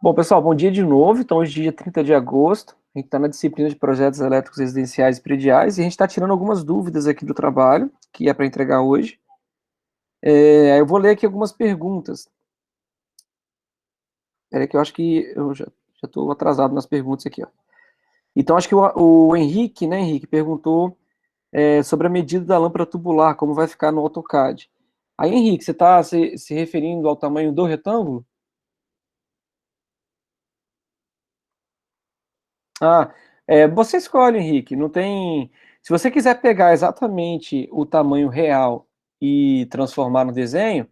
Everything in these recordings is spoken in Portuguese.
Bom, pessoal, bom dia de novo. Então, hoje é dia 30 de agosto. A gente está na disciplina de projetos elétricos residenciais e prediais e a gente está tirando algumas dúvidas aqui do trabalho, que é para entregar hoje. Eu vou ler aqui algumas perguntas. Peraí que eu acho que eu já estou atrasado nas perguntas aqui, ó. Então, acho que o Henrique, né, Henrique, perguntou sobre a medida da lâmpada tubular, como vai ficar no AutoCAD. Aí, Henrique, você está se referindo ao tamanho do retângulo? Ah, você escolhe, Henrique. Não tem. Se você quiser pegar exatamente o tamanho real e transformar no desenho,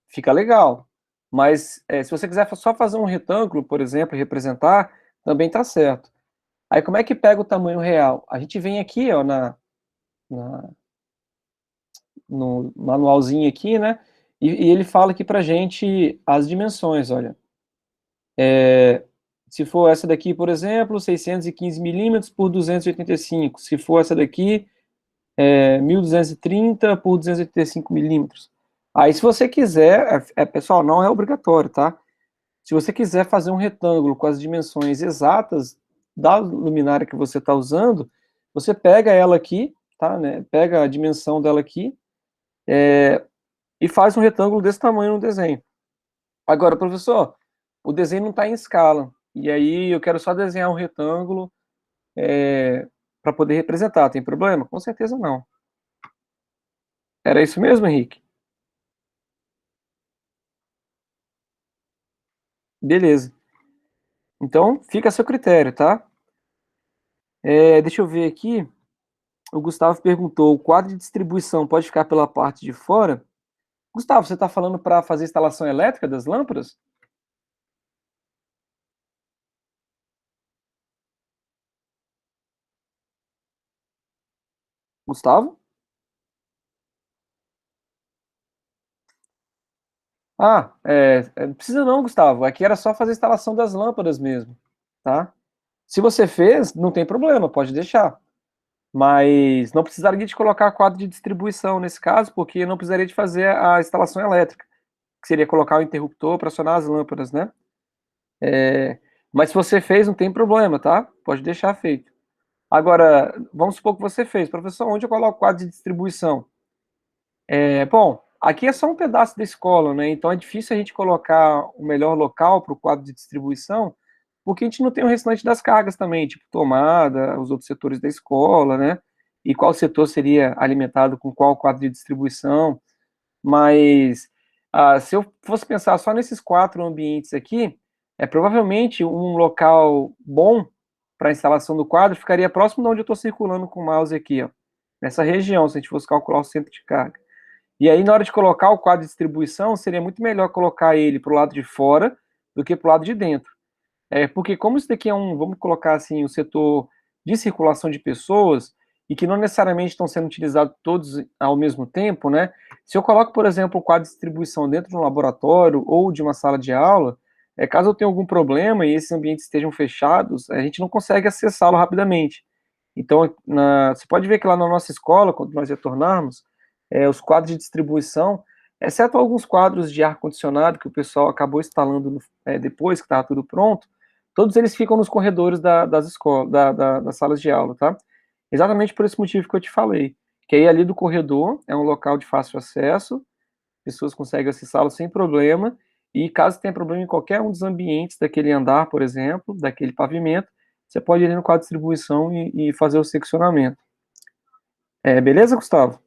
fica legal. Mas se você quiser só fazer um retângulo, por exemplo, e representar, também tá certo. Aí como é que pega o tamanho real? A gente vem aqui, ó, na- no manualzinho aqui, né? E ele fala aqui pra gente as dimensões, olha. Se for essa daqui, por exemplo, 615 milímetros por 285. Se for essa daqui, 1230 por 285 milímetros. Aí, se você quiser, pessoal, não é obrigatório, tá? Se você quiser fazer um retângulo com as dimensões exatas da luminária que você está usando, você pega ela aqui, tá, né? Pega a dimensão dela aqui e faz um retângulo desse tamanho no desenho. Agora, professor, o desenho não está em escala. E aí eu quero só desenhar um retângulo para poder representar. Tem problema? Com certeza não. Era isso mesmo, Henrique? Beleza. Então, fica a seu critério, tá? Deixa eu ver aqui. O Gustavo perguntou: o quadro de distribuição pode ficar pela parte de fora? Gustavo, você está falando para fazer a instalação elétrica das lâmpadas? Gustavo? Ah, não precisa não, Gustavo. Aqui era só fazer a instalação das lâmpadas mesmo, tá? Se você fez, não tem problema, pode deixar. Mas não precisaria de colocar quadro de distribuição nesse caso, porque não precisaria de fazer a instalação elétrica, que seria colocar o interruptor para acionar as lâmpadas, né? Mas se você fez, não tem problema, tá? Pode deixar feito. Agora, vamos supor que você fez. Professor, onde eu coloco o quadro de distribuição? Bom, aqui é só um pedaço da escola, né? Então é difícil a gente colocar o melhor local para o quadro de distribuição, porque a gente não tem o restante das cargas também, tipo tomada, os outros setores da escola, né? E qual setor seria alimentado com qual quadro de distribuição. Mas se eu fosse pensar só nesses quatro ambientes aqui, provavelmente um local bom para a instalação do quadro ficaria próximo de onde eu estou circulando com o mouse aqui, ó, nessa região, se a gente fosse calcular o centro de carga. E aí, na hora de colocar o quadro de distribuição, seria muito melhor colocar ele para o lado de fora do que para o lado de dentro. Porque como isso daqui é vamos colocar assim, o setor de circulação de pessoas, e que não necessariamente estão sendo utilizados todos ao mesmo tempo, né? Se eu coloco, por exemplo, o quadro de distribuição dentro de um laboratório ou de uma sala de aula, caso eu tenha algum problema e esses ambientes estejam fechados, a gente não consegue acessá-lo rapidamente. Então, você pode ver que lá na nossa escola, quando nós retornarmos, os quadros de distribuição, exceto alguns quadros de ar-condicionado que o pessoal acabou instalando depois que estava tudo pronto, todos eles ficam nos corredores das escolas, das salas de aula, tá? Exatamente por esse motivo que eu te falei. Que aí ali do corredor é um local de fácil acesso, pessoas conseguem acessá-lo sem problema, e caso tenha problema em qualquer um dos ambientes daquele andar, por exemplo, daquele pavimento, você pode ir ali no quadro de distribuição e fazer o seccionamento. Beleza, Gustavo?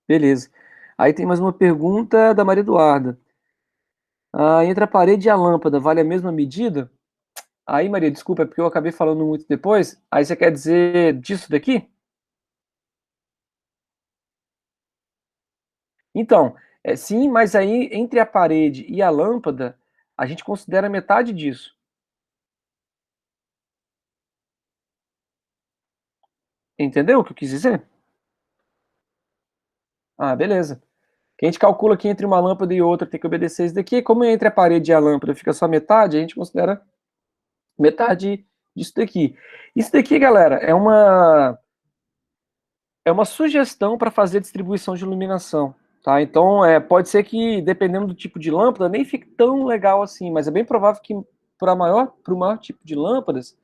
Beleza. Aí tem mais uma pergunta da Maria Eduarda. Entre a parede e a lâmpada, vale a mesma medida? Aí, Maria, desculpa, é porque eu acabei falando muito depois. Aí você quer dizer disso daqui? Então, sim, mas aí entre a parede e a lâmpada, a gente considera metade disso. Entendeu o que eu quis dizer? Ah, beleza. Que a gente calcula que entre uma lâmpada e outra tem que obedecer isso daqui. Como entre a parede e a lâmpada fica só metade, a gente considera metade disso daqui. Isso daqui, galera, é uma sugestão para fazer distribuição de iluminação, tá? Então, pode ser que, dependendo do tipo de lâmpada, nem fique tão legal assim, mas é bem provável que para o maior tipo de lâmpadas,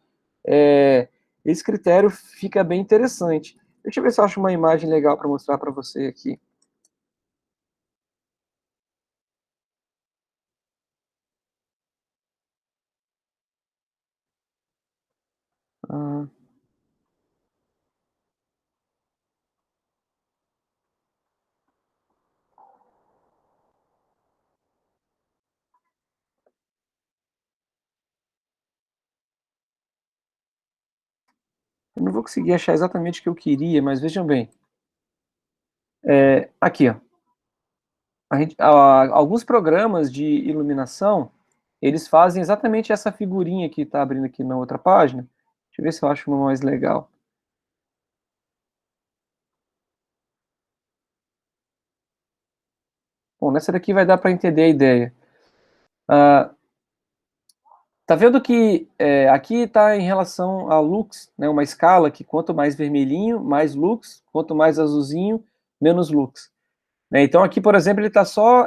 esse critério fica bem interessante. Deixa eu ver se eu acho uma imagem legal para mostrar para você aqui. Ah, eu não vou conseguir achar exatamente o que eu queria, mas vejam bem. Aqui, ó. Alguns programas de iluminação, eles fazem exatamente essa figurinha que está abrindo aqui na outra página. Deixa eu ver se eu acho uma mais legal. Bom, nessa daqui vai dar para entender a ideia. Tá vendo que aqui está em relação a lux, né, uma escala que quanto mais vermelhinho, mais lux, quanto mais azulzinho, menos lux. Né? Então aqui, por exemplo, ele está só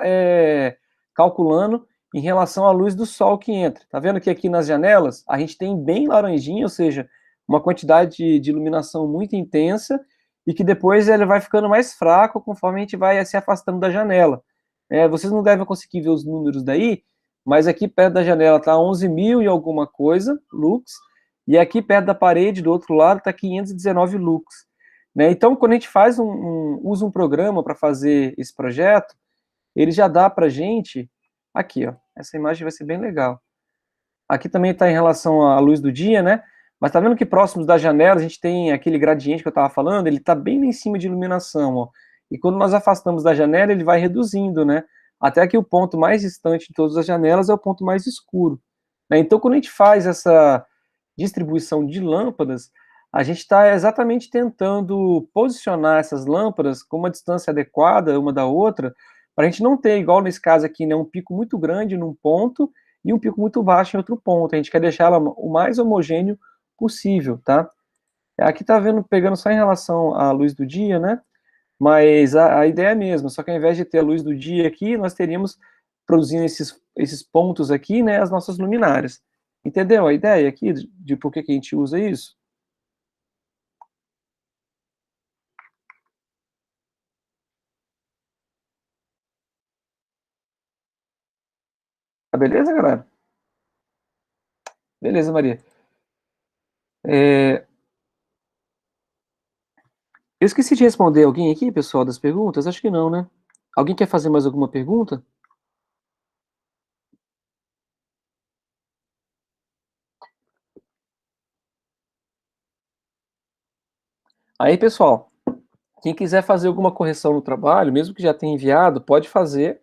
calculando em relação à luz do sol que entra. Tá vendo que aqui nas janelas a gente tem bem laranjinha, ou seja, uma quantidade de iluminação muito intensa e que depois ele vai ficando mais fraco conforme a gente vai se afastando da janela. Vocês não devem conseguir ver os números daí, mas aqui perto da janela está 11.000 e alguma coisa lux, e aqui perto da parede do outro lado está 519 lux. Né? Então, quando a gente usa um programa para fazer esse projeto, ele já dá para a gente, aqui, ó, essa imagem vai ser bem legal. Aqui também está em relação à luz do dia, né? Mas tá vendo que próximos da janela a gente tem aquele gradiente que eu estava falando, ele está bem lá em cima de iluminação, ó. E quando nós afastamos da janela, ele vai reduzindo, né? Até que o ponto mais distante de todas as janelas é o ponto mais escuro. Né? Então, quando a gente faz essa distribuição de lâmpadas, a gente está exatamente tentando posicionar essas lâmpadas com uma distância adequada uma da outra, para a gente não ter, igual nesse caso aqui, né, um pico muito grande num ponto e um pico muito baixo em outro ponto. A gente quer deixar ela o mais homogêneo possível, tá? Aqui tá vendo, pegando só em relação à luz do dia, né? Mas a ideia é a mesma, só que ao invés de ter a luz do dia aqui, nós teríamos, produzindo esses pontos aqui, né, as nossas luminárias. Entendeu a ideia aqui de por que a gente usa isso? Tá beleza, galera? Beleza, Maria. É, eu esqueci de responder alguém aqui, pessoal, das perguntas? Acho que não, né? Alguém quer fazer mais alguma pergunta? Aí, pessoal, quem quiser fazer alguma correção no trabalho, mesmo que já tenha enviado, pode fazer,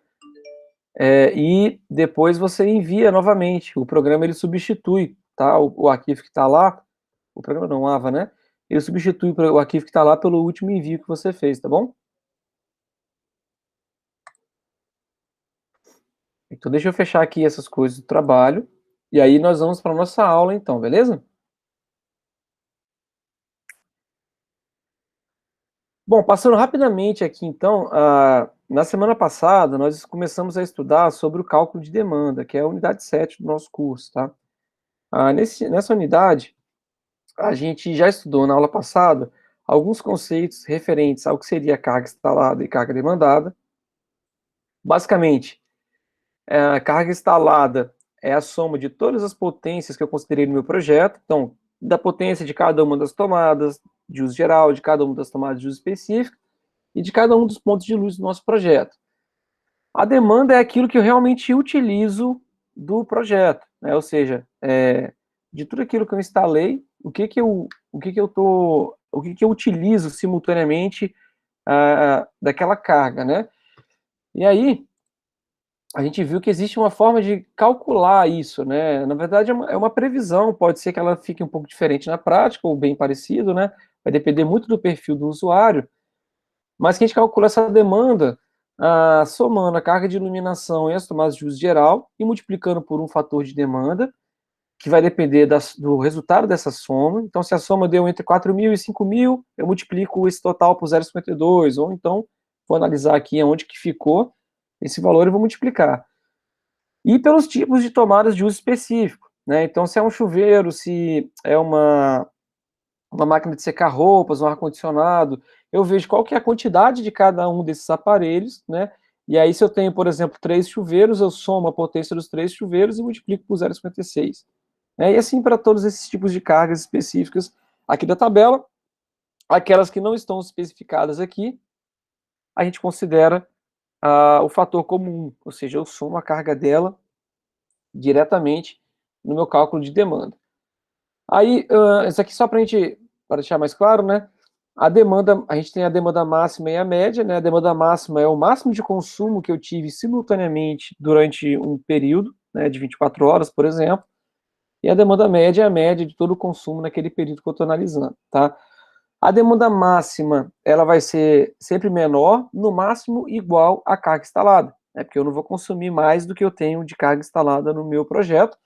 e depois você envia novamente. O programa ele substitui, tá? O arquivo que está lá, o programa não, o AVA, né? Ele substitui o arquivo que está lá pelo último envio que você fez, tá bom? Então deixa eu fechar aqui essas coisas do trabalho, e aí nós vamos para nossa aula então, beleza? Bom, passando rapidamente aqui então, na semana passada nós começamos a estudar sobre o cálculo de demanda, que é a unidade 7 do nosso curso, tá? Nessa unidade, a gente já estudou na aula passada alguns conceitos referentes ao que seria carga instalada e carga demandada. Basicamente, a carga instalada é a soma de todas as potências que eu considerei no meu projeto, então, da potência de cada uma das tomadas de uso geral, de cada uma das tomadas de uso específico e de cada um dos pontos de luz do nosso projeto. A demanda é aquilo que eu realmente utilizo do projeto, né? Ou seja, de tudo aquilo que eu instalei, o que eu utilizo simultaneamente daquela carga, né? E aí a gente viu que existe uma forma de calcular isso, né? Na verdade é uma previsão, pode ser que ela fique um pouco diferente na prática ou bem parecido, né? Vai depender muito do perfil do usuário, mas que a gente calcula essa demanda somando a carga de iluminação e as tomadas de uso geral e multiplicando por um fator de demanda, que vai depender do resultado dessa soma. Então, se a soma deu entre 4.000 e 5.000, eu multiplico esse total por 0,52, ou então, vou analisar aqui onde que ficou esse valor e vou multiplicar. E pelos tipos de tomadas de uso específico, né? Então, se é um chuveiro, se é uma máquina de secar roupas, um ar-condicionado, eu vejo qual que é a quantidade de cada um desses aparelhos, né? E aí, se eu tenho, por exemplo, 3 chuveiros, eu somo a potência dos 3 chuveiros e multiplico por 0,56. E assim para todos esses tipos de cargas específicas aqui da tabela. Aquelas que não estão especificadas aqui, a gente considera o fator comum, ou seja, eu somo a carga dela diretamente no meu cálculo de demanda. Aí, isso aqui só para deixar mais claro, né? A demanda, a gente tem a demanda máxima e a média, né? A demanda máxima é o máximo de consumo que eu tive simultaneamente durante um período, né, de 24 horas, por exemplo, e a demanda média é a média de todo o consumo naquele período que eu estou analisando, tá? A demanda máxima, ela vai ser sempre menor, no máximo igual à carga instalada, né? Porque eu não vou consumir mais do que eu tenho de carga instalada no meu projeto,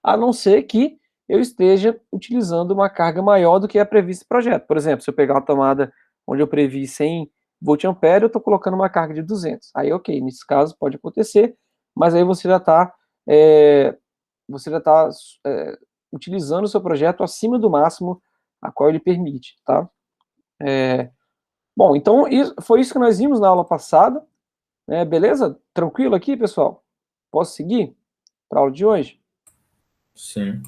a não ser que eu esteja utilizando uma carga maior do que é prevista no projeto. Por exemplo, se eu pegar uma tomada onde eu previ 100 volt-ampere, eu estou colocando uma carga de 200. Aí, ok, nesse caso pode acontecer, mas aí você já está utilizando o seu projeto acima do máximo a qual ele permite, tá? Bom, então foi isso que nós vimos na aula passada, né? Beleza? Tranquilo aqui, pessoal? Posso seguir para a aula de hoje? Sim.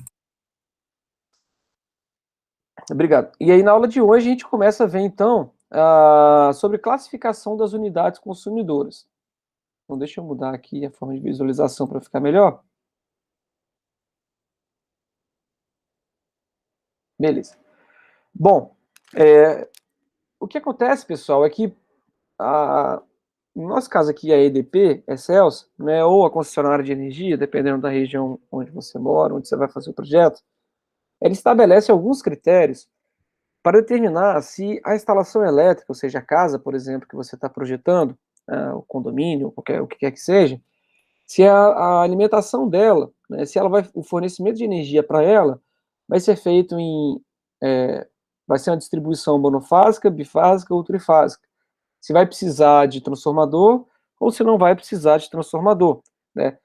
Obrigado. E aí, na aula de hoje, a gente começa a ver, então, sobre classificação das unidades consumidoras. Então, deixa eu mudar aqui a forma de visualização para ficar melhor. Beleza. Bom, o que acontece, pessoal, é que, no nosso caso aqui, a EDP, é Celsa, né, ou a concessionária de energia, dependendo da região onde você mora, onde você vai fazer o projeto, ela estabelece alguns critérios para determinar se a instalação elétrica, ou seja, a casa, por exemplo, que você está projetando, o condomínio, o que quer que seja, se a alimentação dela, né, se ela o fornecimento de energia para ela vai ser feito vai ser uma distribuição monofásica, bifásica ou trifásica. Se vai precisar de transformador ou se não vai precisar de transformador, né?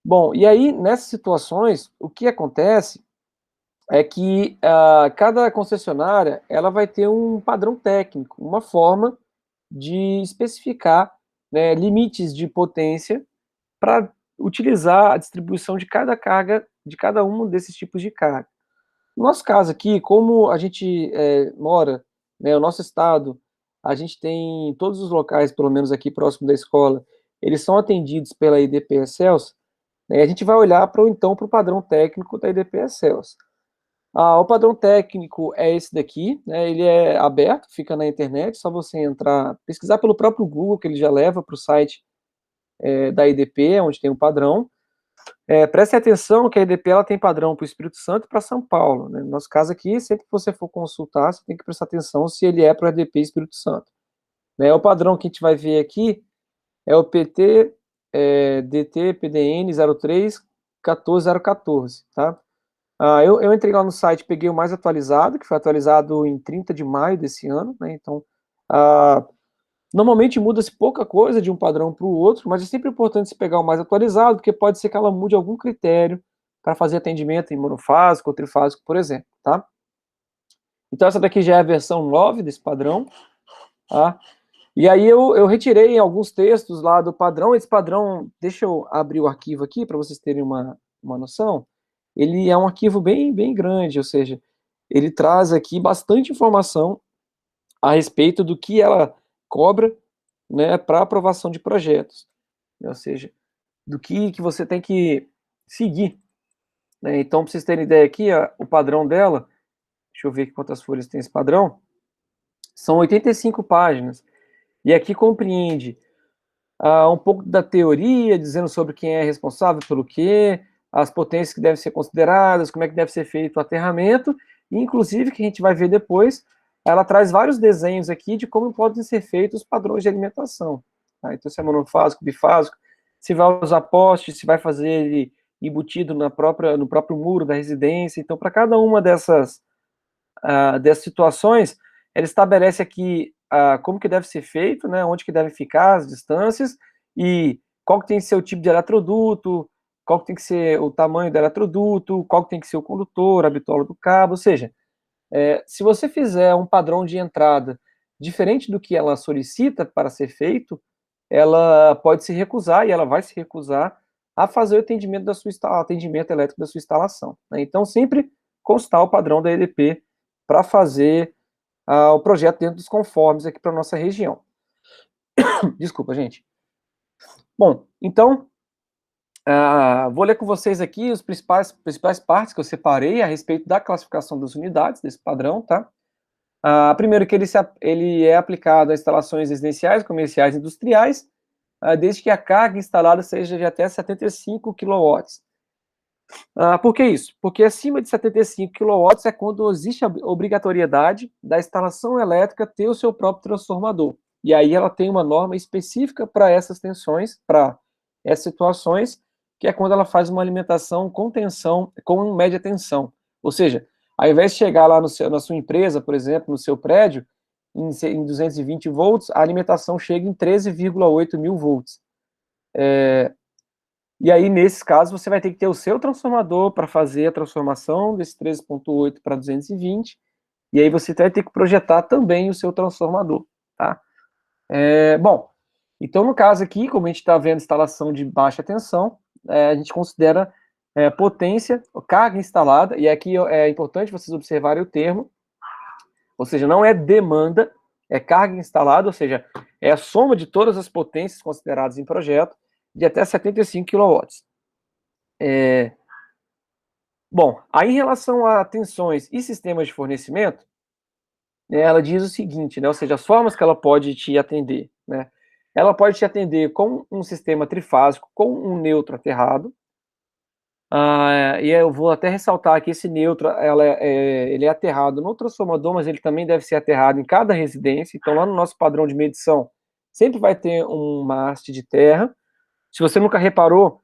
Bom, e aí, nessas situações, o que acontece é que cada concessionária ela vai ter um padrão técnico, uma forma de especificar, né, limites de potência para utilizar a distribuição de cada carga, de cada um desses tipos de carga. No nosso caso aqui, como a gente mora, né, o nosso estado, a gente tem todos os locais, pelo menos aqui próximo da escola, eles são atendidos pela IDP Celsa, né, a gente vai olhar então para o padrão técnico da IDP Celsa. O padrão técnico é esse daqui, né, ele é aberto, fica na internet, só você entrar, pesquisar pelo próprio Google, que ele já leva para o site da IDP, onde tem o padrão. Preste atenção que a IDP ela tem padrão para o Espírito Santo e para São Paulo, né? No nosso caso aqui, sempre que você for consultar, você tem que prestar atenção se ele é para o IDP Espírito Santo, né? O padrão que a gente vai ver aqui é o PT DT PDN 03 14014, tá? Eu entrei lá no site, peguei o mais atualizado, que foi atualizado em 30 de maio desse ano, né? Então, normalmente muda-se pouca coisa de um padrão para o outro, mas é sempre importante se pegar o mais atualizado, porque pode ser que ela mude algum critério para fazer atendimento em monofásico ou trifásico, por exemplo, tá? Então essa daqui já é a versão 9 desse padrão, tá? E aí eu retirei alguns textos lá do padrão. Esse padrão, deixa eu abrir o arquivo aqui para vocês terem uma noção. Ele é um arquivo bem, bem grande, ou seja, ele traz aqui bastante informação a respeito do que ela cobra, né, para aprovação de projetos, né, ou seja, do que você tem que seguir, né? Então, para vocês terem ideia aqui, o padrão dela, deixa eu ver aqui quantas folhas tem esse padrão, são 85 páginas, e aqui compreende um pouco da teoria, dizendo sobre quem é responsável pelo quê, as potências que devem ser consideradas, como é que deve ser feito o aterramento, e inclusive, que a gente vai ver depois, ela traz vários desenhos aqui de como podem ser feitos os padrões de alimentação. Tá? Então, se é monofásico, bifásico, se vai usar poste, se vai fazer ele embutido no próprio muro da residência. Então, para cada uma dessas situações, ela estabelece aqui como que deve ser feito, né, onde que deve ficar as distâncias e qual que tem que ser o tipo de eletroduto, qual que tem que ser o tamanho do eletroduto, qual que tem que ser o condutor, a bitola do cabo, ou seja, se você fizer um padrão de entrada diferente do que ela solicita para ser feito, ela pode se recusar, e ela vai se recusar, a fazer o atendimento elétrico da sua instalação, né? Então, sempre constar o padrão da EDP para fazer o projeto dentro dos conformes aqui para a nossa região. Desculpa, gente. Bom, então, vou ler com vocês aqui os principais partes que eu separei a respeito da classificação das unidades, desse padrão, tá? Primeiro que ele é aplicado a instalações residenciais, comerciais e industriais, desde que a carga instalada seja de até 75 kW. Por que isso? Porque acima de 75 kW é quando existe a obrigatoriedade da instalação elétrica ter o seu próprio transformador. E aí ela tem uma norma específica para essas tensões, para essas situações, que é quando ela faz uma alimentação com tensão, com média tensão. Ou seja, ao invés de chegar lá na sua empresa, por exemplo, no seu prédio, em 220 volts, a alimentação chega em 13,8 mil volts. E aí, nesse caso, você vai ter que ter o seu transformador para fazer a transformação desse 13,8 para 220, e aí você vai ter que projetar também o seu transformador, tá? Bom, então no caso aqui, como a gente está vendo instalação de baixa tensão, a gente considera potência, carga instalada, e aqui é importante vocês observarem o termo, ou seja, não é demanda, é carga instalada, ou seja, é a soma de todas as potências consideradas em projeto, de até 75 kW. Bom, aí em relação a tensões e sistemas de fornecimento, ela diz o seguinte, né, ou seja, as formas que ela pode te atender, né? Ela pode te atender com um sistema trifásico, com um neutro aterrado, e eu vou até ressaltar que esse neutro, ele é aterrado no transformador, mas ele também deve ser aterrado em cada residência. Então, lá no nosso padrão de medição, sempre vai ter uma haste de terra. Se você nunca reparou,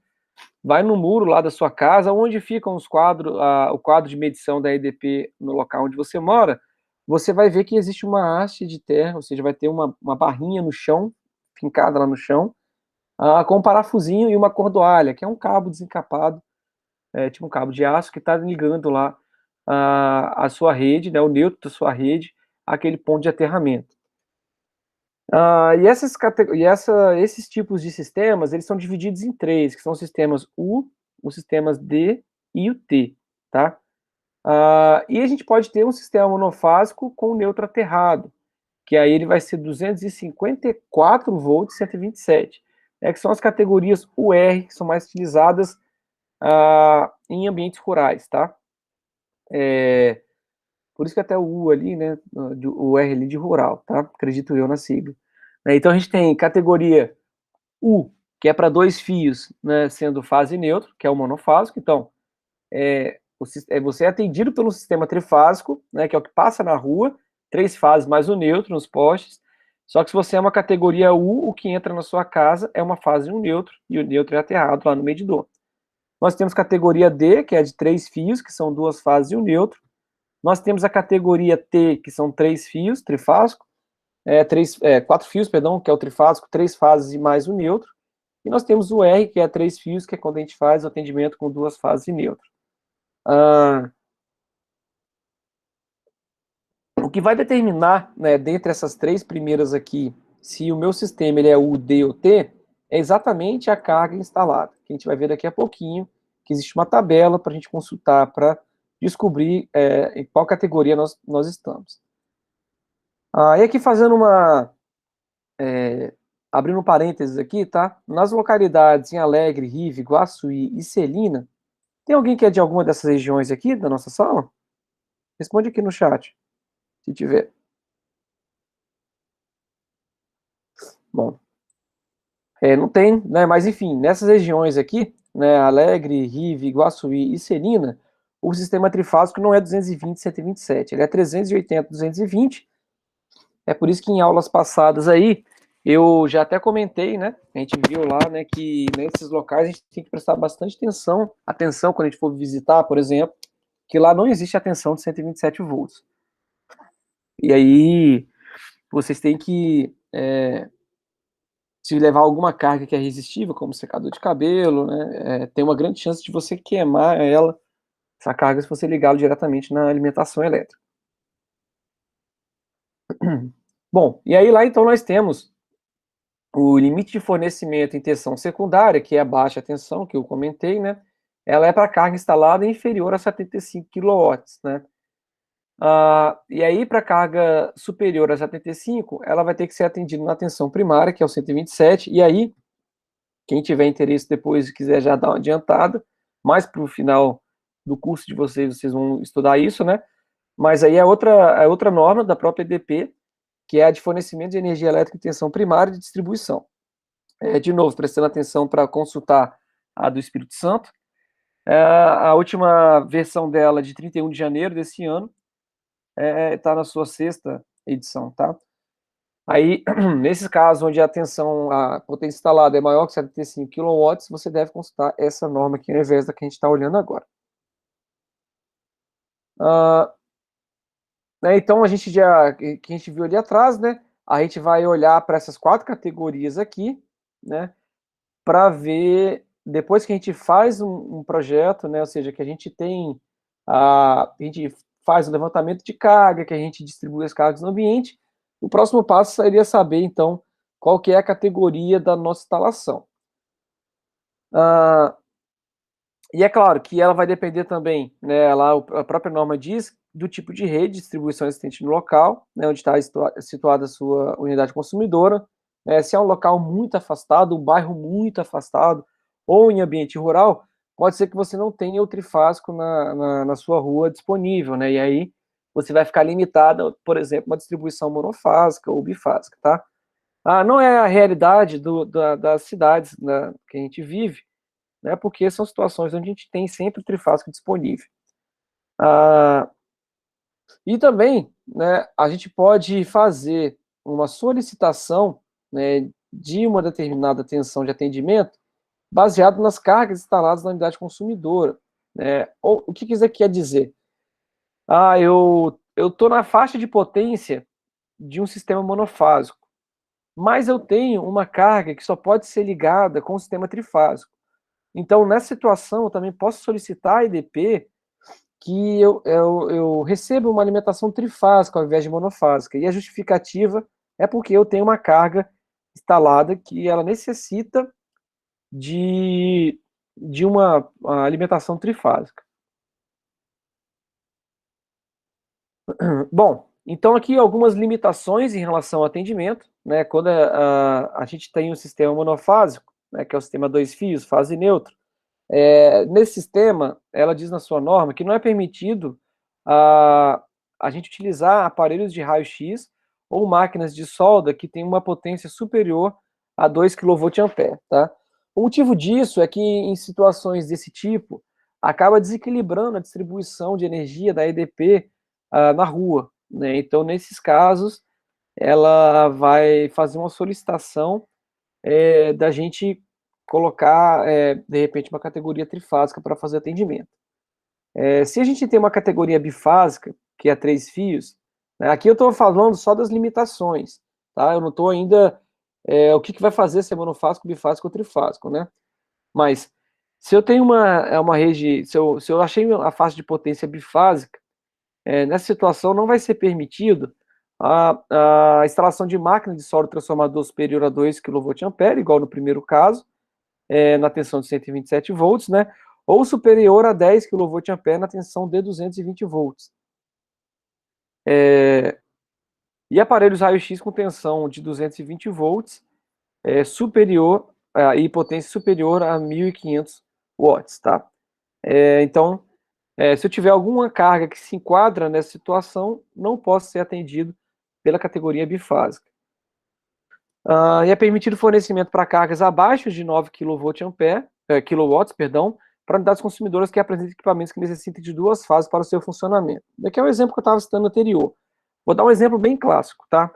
vai no muro lá da sua casa, onde ficam o quadro de medição da EDP no local onde você mora, você vai ver que existe uma haste de terra, ou seja, vai ter uma barrinha no chão, fincada lá no chão, com um parafusinho e uma cordoalha, que é um cabo desencapado, tipo um cabo de aço que está ligando lá a sua rede, né, o neutro da sua rede, àquele ponto de aterramento. Esses tipos de sistemas, eles são divididos em três, que são os sistemas U, os sistemas D e o T, tá? E a gente pode ter um sistema monofásico com neutro aterrado, que aí ele vai ser 254 volts 127, que são as categorias UR, que são mais utilizadas em ambientes rurais, tá? Por isso que até o U ali, né, o R ali de rural, tá? Acredito eu na sigla. Então a gente tem categoria U, que é para 2 fios, né, sendo fase neutro, que é o monofásico. Então, você é atendido pelo sistema trifásico, né, que é o que passa na rua, 3 fases mais o neutro nos postes. Só que se você é uma categoria U, o que entra na sua casa é uma fase de um neutro, e o neutro é aterrado lá no medidor. Nós temos categoria D, que é de 3 fios, que são 2 fases e um neutro. Nós temos a categoria T, que são 3 fios, trifásico, 4 fios, perdão, que é o trifásico, 3 fases e mais o neutro. E nós temos o R, que é 3 fios, que é quando a gente faz o atendimento com 2 fases e neutro. O que vai determinar, né, dentre essas 3 primeiras aqui, se o meu sistema ele é U, D ou T, é exatamente a carga instalada, que a gente vai ver daqui a pouquinho, que existe uma tabela para a gente consultar, para descobrir em qual categoria nós estamos. E aqui fazendo abrindo um parênteses aqui, tá? Nas localidades em Alegre, Rive, Guaçuí e Celina, tem alguém que é de alguma dessas regiões aqui da nossa sala? Responde aqui no chat, se tiver. Bom, não tem, né? Mas enfim, nessas regiões aqui, né, Alegre, Rive, Guaçuí e Celina, o sistema trifásico não é 220, 127, ele é 380, 220. É por isso que em aulas passadas aí, Eu já até comentei, né? A gente viu lá, né, que nesses locais a gente tem que prestar bastante atenção quando a gente for visitar, por exemplo, que lá não existe a tensão de 127 volts. E aí vocês têm que, se levar alguma carga que é resistível, como secador de cabelo, né, tem uma grande chance de você queimar essa carga, se você ligá-lo diretamente na alimentação elétrica. Bom, e aí lá então nós temos o limite de fornecimento em tensão secundária, que é a baixa tensão, que eu comentei, né? Ela é para carga instalada inferior a 75 kW, né? E aí, para carga superior a 75, ela vai ter que ser atendida na tensão primária, que é o 127, e aí, quem tiver interesse depois e quiser já dar uma adiantada, mais para o final do curso de vocês vão estudar isso, né? Mas aí é outra norma da própria EDP, que é a de fornecimento de energia elétrica em tensão primária de distribuição. De novo, prestando atenção para consultar a do Espírito Santo. A última versão dela, de 31 de janeiro desse ano, está na sua sexta edição, tá? Aí, nesses casos onde a potência instalada é maior que 75 kW, você deve consultar essa norma aqui, ao invés da que a gente está olhando agora. Então, que a gente viu ali atrás, né? A gente vai olhar para essas 4 categorias aqui, né? Para ver, depois que a gente faz um projeto, né, ou seja, que a gente faz o levantamento de carga, que a gente distribui as cargas no ambiente, o próximo passo seria saber, então, qual que é a categoria da nossa instalação. E é claro que ela vai depender também, né, lá a própria norma diz, do tipo de rede de distribuição existente no local, né, onde está situada a sua unidade consumidora, se é um local muito afastado, um bairro muito afastado, ou em ambiente rural, pode ser que você não tenha o trifásico na sua rua disponível, né, e aí você vai ficar limitada, por exemplo, uma distribuição monofásica ou bifásica, tá? Não é a realidade das cidades, né, que a gente vive, né, porque são situações onde a gente tem sempre o trifásico disponível. E também, né, a gente pode fazer uma solicitação, né, de uma determinada tensão de atendimento baseado nas cargas instaladas na unidade consumidora. Né? O que isso quer dizer? Eu estou na faixa de potência de um sistema monofásico, mas eu tenho uma carga que só pode ser ligada com o sistema trifásico. Então, nessa situação, eu também posso solicitar a EDP que eu recebo uma alimentação trifásica ao invés de monofásica. E a justificativa é porque eu tenho uma carga instalada que ela necessita de uma alimentação trifásica. Bom, então aqui algumas limitações em relação ao atendimento, né? Quando a gente tem um sistema monofásico, né, que é o sistema 2 fios, fase neutro, nesse sistema, ela diz na sua norma que não é permitido a gente utilizar aparelhos de raio-x ou máquinas de solda que têm uma potência superior a 2 kVA, tá? O motivo disso é que em situações desse tipo, acaba desequilibrando a distribuição de energia da EDP na rua, né? Então, nesses casos, ela vai fazer uma solicitação da gente colocar, de repente, uma categoria trifásica para fazer atendimento. Se a gente tem uma categoria bifásica, que é 3 fios, né, aqui eu estou falando só das limitações, tá? Eu não estou ainda o que vai fazer ser monofásico, bifásico ou trifásico, né? Mas se eu tenho uma rede, se eu achei a faixa de potência bifásica, nessa situação não vai ser permitido a instalação de máquina de solda transformador superior a 2 kVA, igual no primeiro caso, na tensão de 127 volts, né? Ou superior a 10 kVA na tensão de 220 volts. E aparelhos raio-x com tensão de 220 volts superior e potência superior a 1.500 watts, tá? Então, se eu tiver alguma carga que se enquadra nessa situação, não posso ser atendido pela categoria bifásica. E é permitido fornecimento para cargas abaixo de 9 kW, para unidades consumidoras que apresentem equipamentos que necessitem de 2 fases para o seu funcionamento. Daqui é o exemplo que eu estava citando anterior. Vou dar um exemplo bem clássico, tá?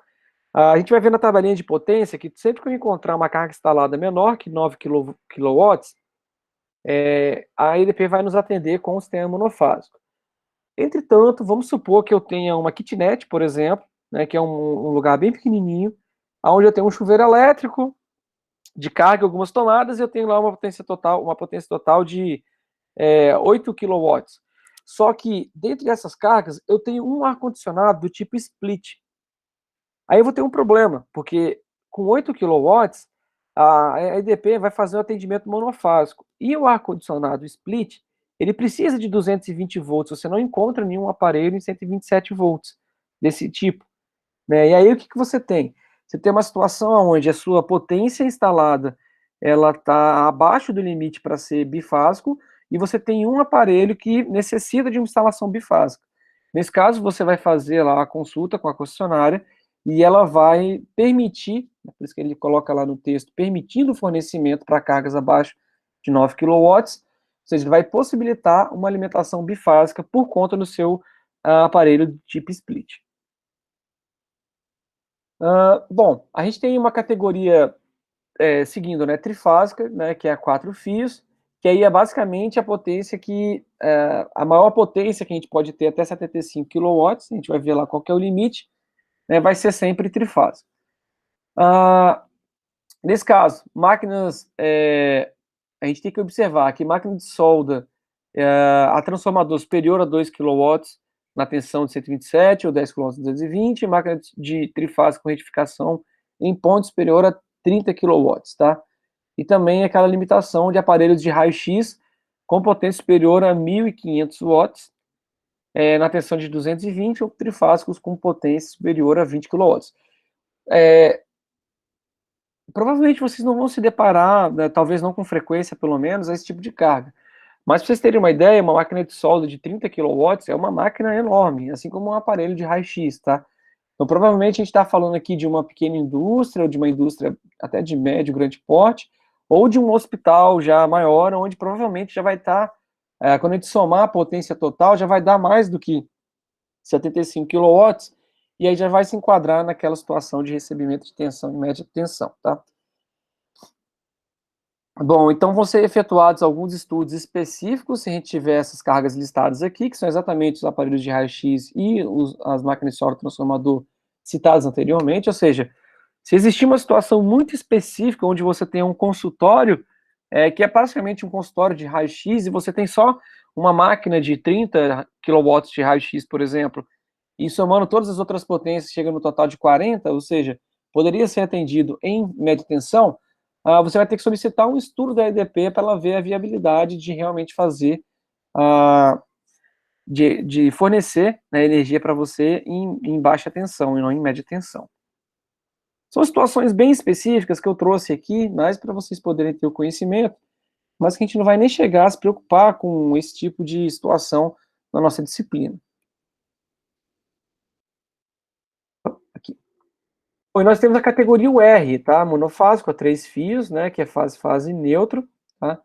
A gente vai ver na tabelinha de potência que sempre que eu encontrar uma carga instalada menor que 9 kW, a EDP vai nos atender com o sistema monofásico. Entretanto, vamos supor que eu tenha uma kitnet, por exemplo, né, que é um lugar bem pequenininho, onde eu tenho um chuveiro elétrico de carga, algumas tomadas, e eu tenho lá uma potência total de 8 kW. Só que, dentro dessas cargas, eu tenho um ar-condicionado do tipo split. Aí eu vou ter um problema, porque com 8 kW, a EDP vai fazer um atendimento monofásico. E o ar-condicionado split, ele precisa de 220 volts. Você não encontra nenhum aparelho em 127 volts desse tipo, né? E aí o que você tem? Você tem uma situação onde a sua potência instalada ela está abaixo do limite para ser bifásico, e você tem um aparelho que necessita de uma instalação bifásica. Nesse caso, você vai fazer lá a consulta com a concessionária e ela vai permitir, por isso que ele coloca lá no texto, permitindo o fornecimento para cargas abaixo de 9 kW, ou seja, ele vai possibilitar uma alimentação bifásica por conta do seu aparelho do tipo split. Bom, a gente tem uma categoria seguindo, né, trifásica, né, que é a 4 fios, que aí é basicamente a potência a maior potência que a gente pode ter até 75 kW, a gente vai ver lá qual que é o limite, né, vai ser sempre trifásico. Nesse caso, máquinas, a gente tem que observar que máquina de solda, a transformador superior a 2 kW na tensão de 127 ou 10 kV de 220, máquina de trifásico com retificação em ponto superior a 30 kW, tá? E também aquela limitação de aparelhos de raio-x com potência superior a 1.500 watts, na tensão de 220, ou trifásicos com potência superior a 20 kW. Provavelmente vocês não vão se deparar, né, talvez não com frequência pelo menos, a esse tipo de carga. Mas para vocês terem uma ideia, uma máquina de solda de 30 kW é uma máquina enorme, assim como um aparelho de raio-x, tá? Então provavelmente a gente está falando aqui de uma pequena indústria, ou de uma indústria até de médio, grande porte, ou de um hospital já maior, onde provavelmente já vai estar, quando a gente somar a potência total, já vai dar mais do que 75 kW, e aí já vai se enquadrar naquela situação de recebimento de tensão em média tensão, tá? Bom, então vão ser efetuados alguns estudos específicos, se a gente tiver essas cargas listadas aqui, que são exatamente os aparelhos de raio-x e as máquinas de solda transformador citadas anteriormente, ou seja, se existir uma situação muito específica onde você tem um consultório, que é praticamente um consultório de raio-x, e você tem só uma máquina de 30 kW de raio-x, por exemplo, e somando todas as outras potências chega no total de 40, ou seja, poderia ser atendido em média tensão, você vai ter que solicitar um estudo da EDP para ela ver a viabilidade de realmente fazer, de fornecer, né, energia para você em baixa tensão e não em média tensão. São situações bem específicas que eu trouxe aqui, mais para vocês poderem ter o conhecimento, mas que a gente não vai nem chegar a se preocupar com esse tipo de situação na nossa disciplina. Aqui. Bom, e nós temos a categoria UR, tá? Monofásico, a 3 fios, né? Que é fase neutro, tá?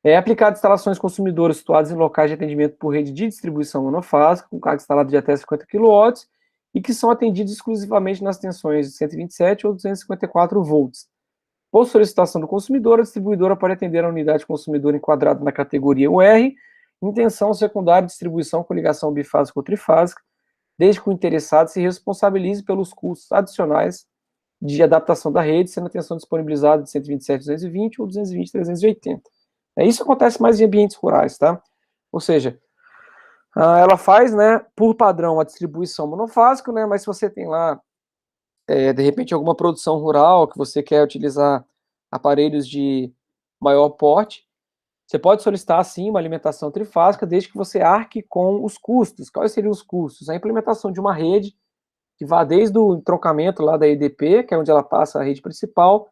É aplicado a instalações consumidoras situadas em locais de atendimento por rede de distribuição monofásica, com carga instalada de até 50 kW, e que são atendidos exclusivamente nas tensões de 127 ou 254 volts. Por solicitação do consumidor, a distribuidora pode atender a unidade consumidora enquadrada na categoria UR, em tensão secundária de distribuição com ligação bifásica ou trifásica, desde que o interessado se responsabilize pelos custos adicionais de adaptação da rede, sendo a tensão disponibilizada de 127 220 ou 220 380. Isso acontece mais em ambientes rurais, tá? Ou seja, ela faz, né, por padrão a distribuição monofásica, né, mas se você tem lá, de repente, alguma produção rural que você quer utilizar aparelhos de maior porte, você pode solicitar, sim, uma alimentação trifásica, desde que você arque com os custos. Quais seriam os custos? A implementação de uma rede que vá desde o entroncamento lá da EDP, que é onde ela passa a rede principal,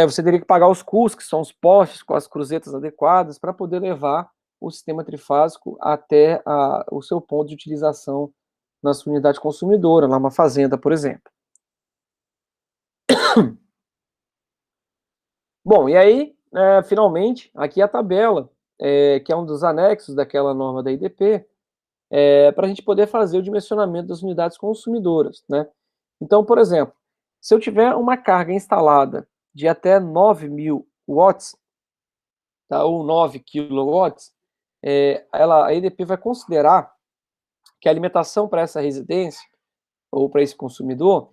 você teria que pagar os custos, que são os postes com as cruzetas adequadas, para poder levar o sistema trifásico até o seu ponto de utilização na sua unidade consumidora, lá uma fazenda, por exemplo. Bom, e aí, finalmente, aqui a tabela, que é um dos anexos daquela norma da IDP, para a gente poder fazer o dimensionamento das unidades consumidoras, né? Então, por exemplo, se eu tiver uma carga instalada de até 9.000 watts, tá, ou 9 quilowatts, a EDP vai considerar que a alimentação para essa residência, ou para esse consumidor,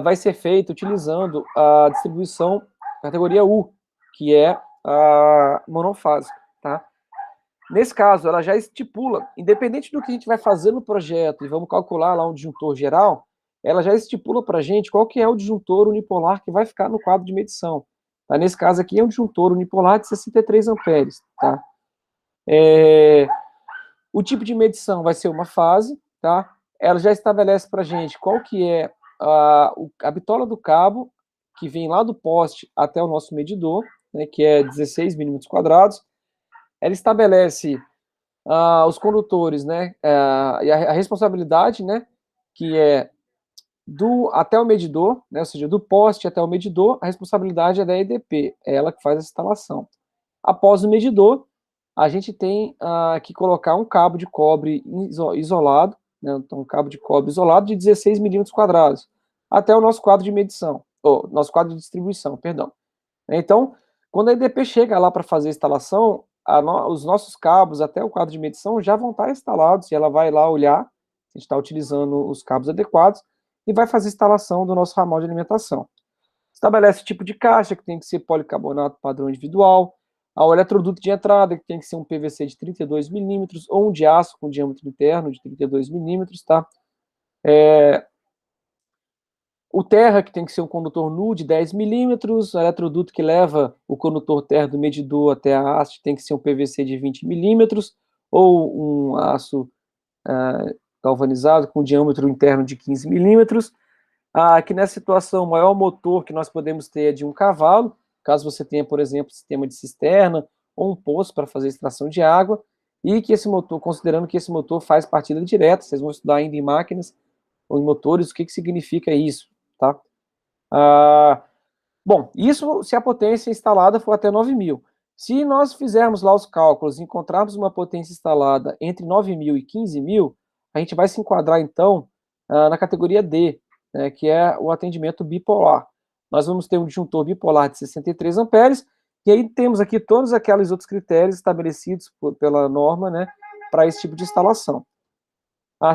vai ser feita utilizando a distribuição categoria U, que é a monofásica, tá? Nesse caso, ela já estipula, independente do que a gente vai fazer no projeto, e vamos calcular lá um disjuntor geral, ela já estipula para a gente qual que é o disjuntor unipolar que vai ficar no quadro de medição. Tá? Nesse caso aqui é um disjuntor unipolar de 63 amperes. Tá? O tipo de medição vai ser uma fase, tá? Ela já estabelece para a gente qual que é a bitola do cabo, que vem lá do poste até o nosso medidor, né, que é 16 milímetros quadrados. Ela estabelece os condutores, né, e a responsabilidade, né, que é até o medidor, né, ou seja, do poste até o medidor, a responsabilidade é da EDP, é ela que faz a instalação. Após o medidor, a gente tem que colocar um cabo de cobre isolado, né, então um cabo de cobre isolado de 16 milímetros quadrados, até o nosso quadro de medição, ou nosso quadro de distribuição, perdão. Então, quando a EDP chega lá para fazer a instalação, os nossos cabos até o quadro de medição já vão estar instalados, e ela vai lá olhar se a gente está utilizando os cabos adequados, e vai fazer a instalação do nosso ramal de alimentação. Estabelece o tipo de caixa, que tem que ser policarbonato padrão individual, ao eletroduto de entrada, que tem que ser um PVC de 32 milímetros, ou um de aço com diâmetro interno de 32 milímetros, tá? O terra, que tem que ser um condutor nu de 10 milímetros, o eletroduto que leva o condutor terra do medidor até a haste tem que ser um PVC de 20 milímetros, ou um aço galvanizado com diâmetro interno de 15 milímetros. Aqui nessa situação, o maior motor que nós podemos ter é de 1 cavalo, caso você tenha, por exemplo, sistema de cisterna ou um poço para fazer extração de água, e que esse motor, considerando que esse motor faz partida direta, vocês vão estudar ainda em máquinas ou em motores, o que significa isso, tá? Bom, isso se a potência instalada for até 9.000. Se nós fizermos lá os cálculos e encontrarmos uma potência instalada entre 9.000 e 15.000, a gente vai se enquadrar, então, na categoria D, né, que é o atendimento bipolar. Nós vamos ter um disjuntor bipolar de 63 amperes, e aí temos aqui todos aqueles outros critérios estabelecidos pela norma, né, para esse tipo de instalação.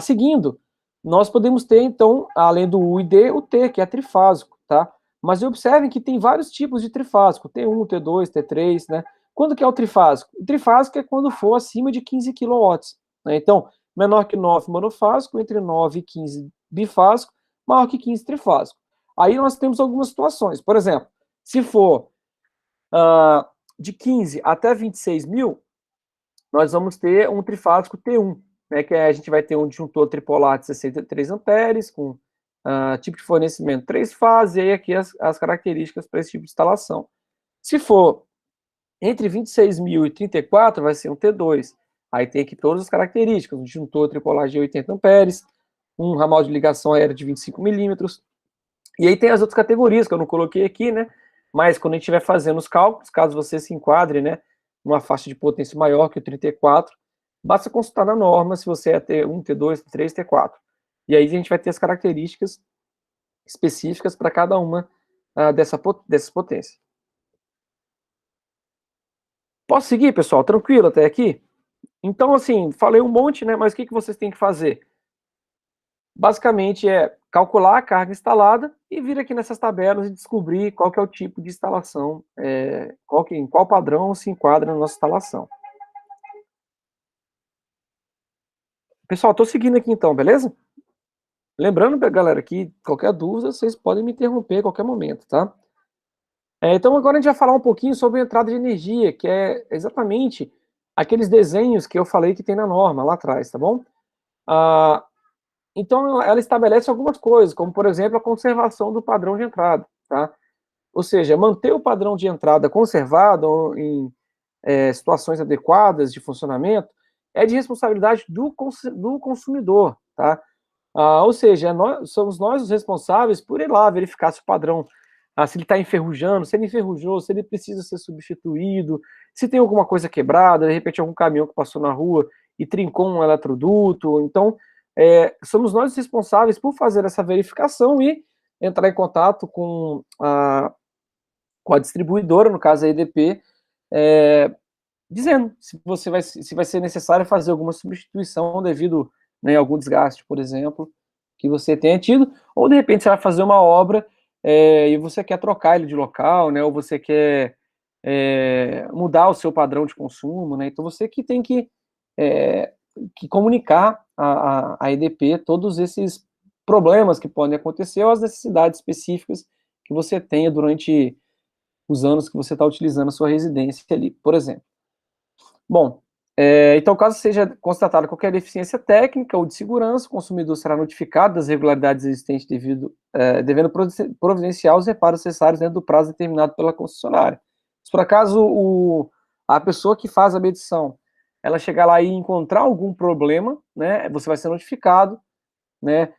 Seguindo, nós podemos ter, então, além do U e D, o T, que é trifásico, tá? Mas observem que tem vários tipos de trifásico, T1, T2, T3, né? Quando que é o trifásico? O trifásico é quando for acima de 15 kW, né? Então, menor que 9 monofásico, entre 9 e 15 bifásico, maior que 15 trifásico. Aí nós temos algumas situações, por exemplo, se for de 15 até 26.000, nós vamos ter um trifásico T1, né, que a gente vai ter um disjuntor tripolar de 63 amperes, com tipo de fornecimento 3 fases, e aí aqui as características para esse tipo de instalação. Se for entre 26.000 e 34, vai ser um T2. Aí tem aqui todas as características, um disjuntor tripolar de 80 amperes, um ramal de ligação aérea de 25 milímetros, e aí tem as outras categorias que eu não coloquei aqui, né? Mas quando a gente estiver fazendo os cálculos, caso você se enquadre, né, numa faixa de potência maior que o 34, basta consultar na norma se você é T1, T2, T3, T4. E aí a gente vai ter as características específicas para cada uma dessas potências. Posso seguir, pessoal? Tranquilo até aqui? Então, assim, falei um monte, né? Mas o que vocês têm que fazer? Basicamente é calcular a carga instalada e vir aqui nessas tabelas e descobrir qual que é o tipo de instalação, em qual padrão se enquadra na nossa instalação. Pessoal, estou seguindo aqui então, beleza? Lembrando, galera, que qualquer dúvida, vocês podem me interromper a qualquer momento, tá? Então agora a gente vai falar um pouquinho sobre a entrada de energia, que é exatamente aqueles desenhos que eu falei que tem na norma lá atrás, tá bom? Então, ela estabelece algumas coisas, como, por exemplo, a conservação do padrão de entrada, tá? Ou seja, manter o padrão de entrada conservado em situações adequadas de funcionamento é de responsabilidade do consumidor, tá? Ou seja, somos nós os responsáveis por ir lá verificar se o padrão, se ele está enferrujando, se ele enferrujou, se ele precisa ser substituído, se tem alguma coisa quebrada, de repente algum caminhão que passou na rua e trincou um eletroduto. Então, somos nós responsáveis por fazer essa verificação e entrar em contato com a distribuidora, no caso a EDP, dizendo se vai ser necessário fazer alguma substituição devido, né, a algum desgaste, por exemplo, que você tenha tido, ou de repente você vai fazer uma obra e você quer trocar ele de local, né, ou você quer mudar o seu padrão de consumo, né, então você que tem que comunicar a EDP todos esses problemas que podem acontecer ou as necessidades específicas que você tenha durante os anos que você está utilizando a sua residência ali, por exemplo. Bom, então, caso seja constatada qualquer deficiência técnica ou de segurança, o consumidor será notificado das irregularidades existentes devendo providenciar os reparos necessários dentro do prazo determinado pela concessionária. Se por acaso a pessoa que faz a medição, ela chegar lá e encontrar algum problema, né, você vai ser notificado, né,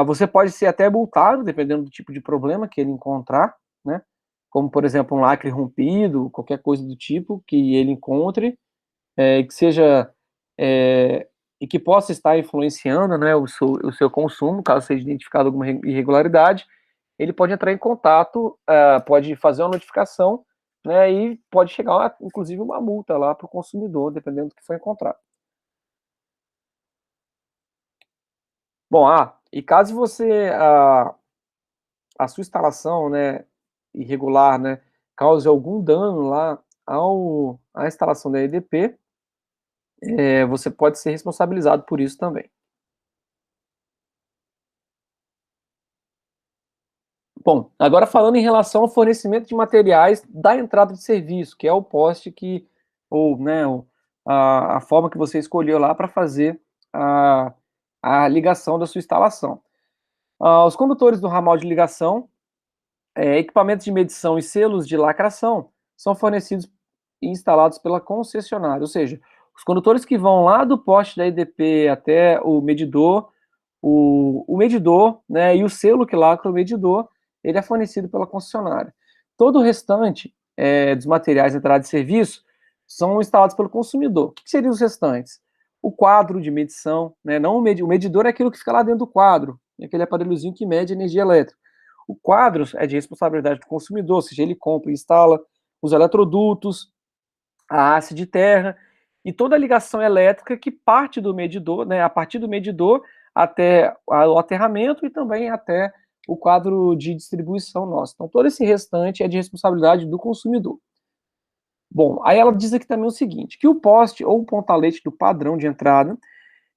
você pode ser até multado, dependendo do tipo de problema que ele encontrar, né, como, por exemplo, um lacre rompido, qualquer coisa do tipo que ele encontre, que seja e que possa estar influenciando, né, o seu consumo, caso seja identificado alguma irregularidade, ele pode entrar em contato, pode fazer uma notificação, né, e pode chegar, inclusive, uma multa lá para o consumidor, dependendo do que foi encontrado. Bom, e caso a sua instalação, né, irregular, né, cause algum dano lá à instalação da EDP, você pode ser responsabilizado por isso também. Bom, agora falando em relação ao fornecimento de materiais da entrada de serviço, que é o poste ou, né, a forma que você escolheu lá para fazer a, a ligação da sua instalação. Os condutores do ramal de ligação, equipamentos de medição e selos de lacração são fornecidos e instalados pela concessionária, ou seja, os condutores que vão lá do poste da EDP até o medidor, o medidor, né, e o selo que lacra o medidor, ele é fornecido pela concessionária. Todo o restante dos materiais de entrada de serviço são instalados pelo consumidor. O que seriam os restantes? O quadro de medição, né, não o medidor é aquilo que fica lá dentro do quadro, aquele aparelhozinho que mede energia elétrica. O quadro é de responsabilidade do consumidor, ou seja, ele compra e instala os eletrodutos, a haste de terra e toda a ligação elétrica que parte do medidor, né, a partir do medidor até o aterramento e também até o quadro de distribuição nosso. Então, todo esse restante é de responsabilidade do consumidor. Bom, aí ela diz aqui também o seguinte, que o poste ou o pontalete do padrão de entrada,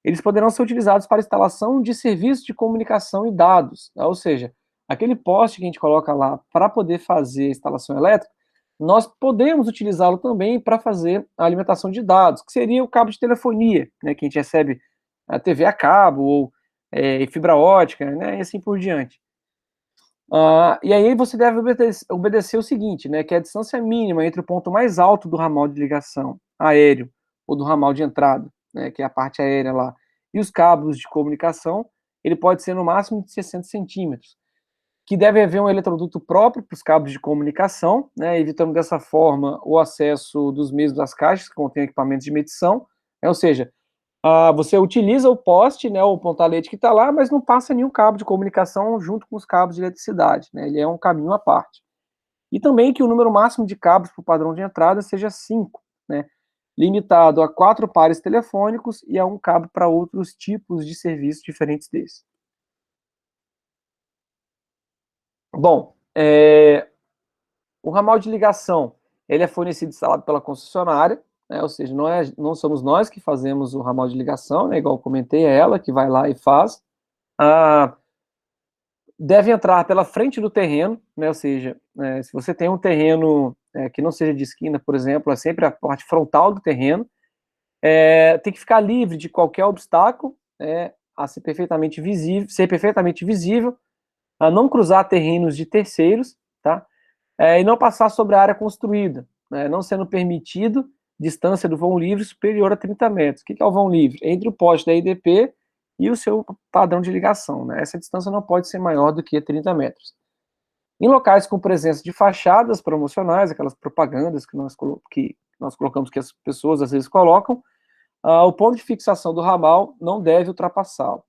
eles poderão ser utilizados para instalação de serviços de comunicação e dados, né? Ou seja, aquele poste que a gente coloca lá para poder fazer a instalação elétrica, nós podemos utilizá-lo também para fazer a alimentação de dados, que seria o cabo de telefonia, né, que a gente recebe a TV a cabo ou fibra ótica, né, e assim por diante. E aí você deve obedecer o seguinte, né, que é a distância mínima entre o ponto mais alto do ramal de ligação aéreo ou do ramal de entrada, né, que é a parte aérea lá, e os cabos de comunicação, ele pode ser no máximo de 60 centímetros, que deve haver um eletroduto próprio para os cabos de comunicação, né, evitando dessa forma o acesso dos mesmos às caixas que contêm equipamentos de medição, né, ou seja, você utiliza o poste, né, o pontalete que está lá, mas não passa nenhum cabo de comunicação junto com os cabos de eletricidade, né, ele é um caminho à parte. E também que o número máximo de cabos para o padrão de entrada seja 5, né, limitado a 4 pares telefônicos e a um cabo para outros tipos de serviços diferentes desse. Bom, o ramal de ligação, ele é fornecido e instalado pela concessionária, né, ou seja, não somos nós que fazemos o ramal de ligação, né, igual eu comentei, é ela que vai lá e faz. Deve entrar pela frente do terreno, né, ou seja, se você tem um terreno que não seja de esquina, por exemplo, é sempre a parte frontal do terreno, tem que ficar livre de qualquer obstáculo, a ser perfeitamente visível, a não cruzar terrenos de terceiros, tá? E não passar sobre a área construída, né, não sendo permitido distância do vão livre superior a 30 metros. O que é o vão livre? Entre o poste da IDP e o seu padrão de ligação, né? Essa distância não pode ser maior do que 30 metros. Em locais com presença de fachadas promocionais, aquelas propagandas que nós colocamos que as pessoas às vezes colocam, O ponto de fixação do ramal não deve ultrapassá-lo,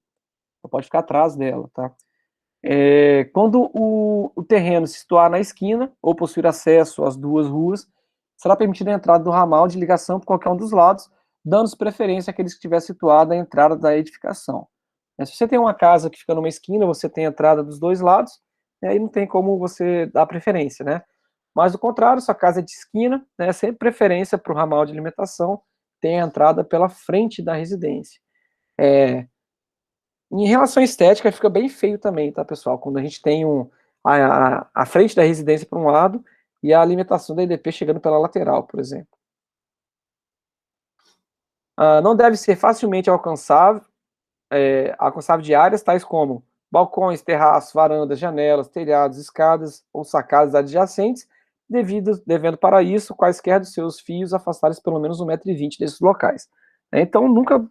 pode ficar atrás dela, tá? Quando o terreno se situar na esquina ou possuir acesso às duas ruas, será permitida a entrada do ramal de ligação por qualquer um dos lados, dando preferência àqueles que estiver situado à entrada da edificação. Se você tem uma casa que fica numa esquina, você tem a entrada dos dois lados, aí não tem como você dar preferência, né? Mas, do contrário, sua casa é de esquina, né, sempre preferência para o ramal de alimentação, tem a entrada pela frente da residência. Em relação à estética, fica bem feio também, tá, pessoal? Quando a gente tem a frente da residência para um lado e a alimentação da EDP chegando pela lateral, por exemplo. Não deve ser facilmente alcançável de áreas tais como balcões, terraços, varandas, janelas, telhados, escadas ou sacadas adjacentes, devendo para isso quaisquer dos seus fios afastar-se pelo menos 1,20 m desses locais. Então, nunca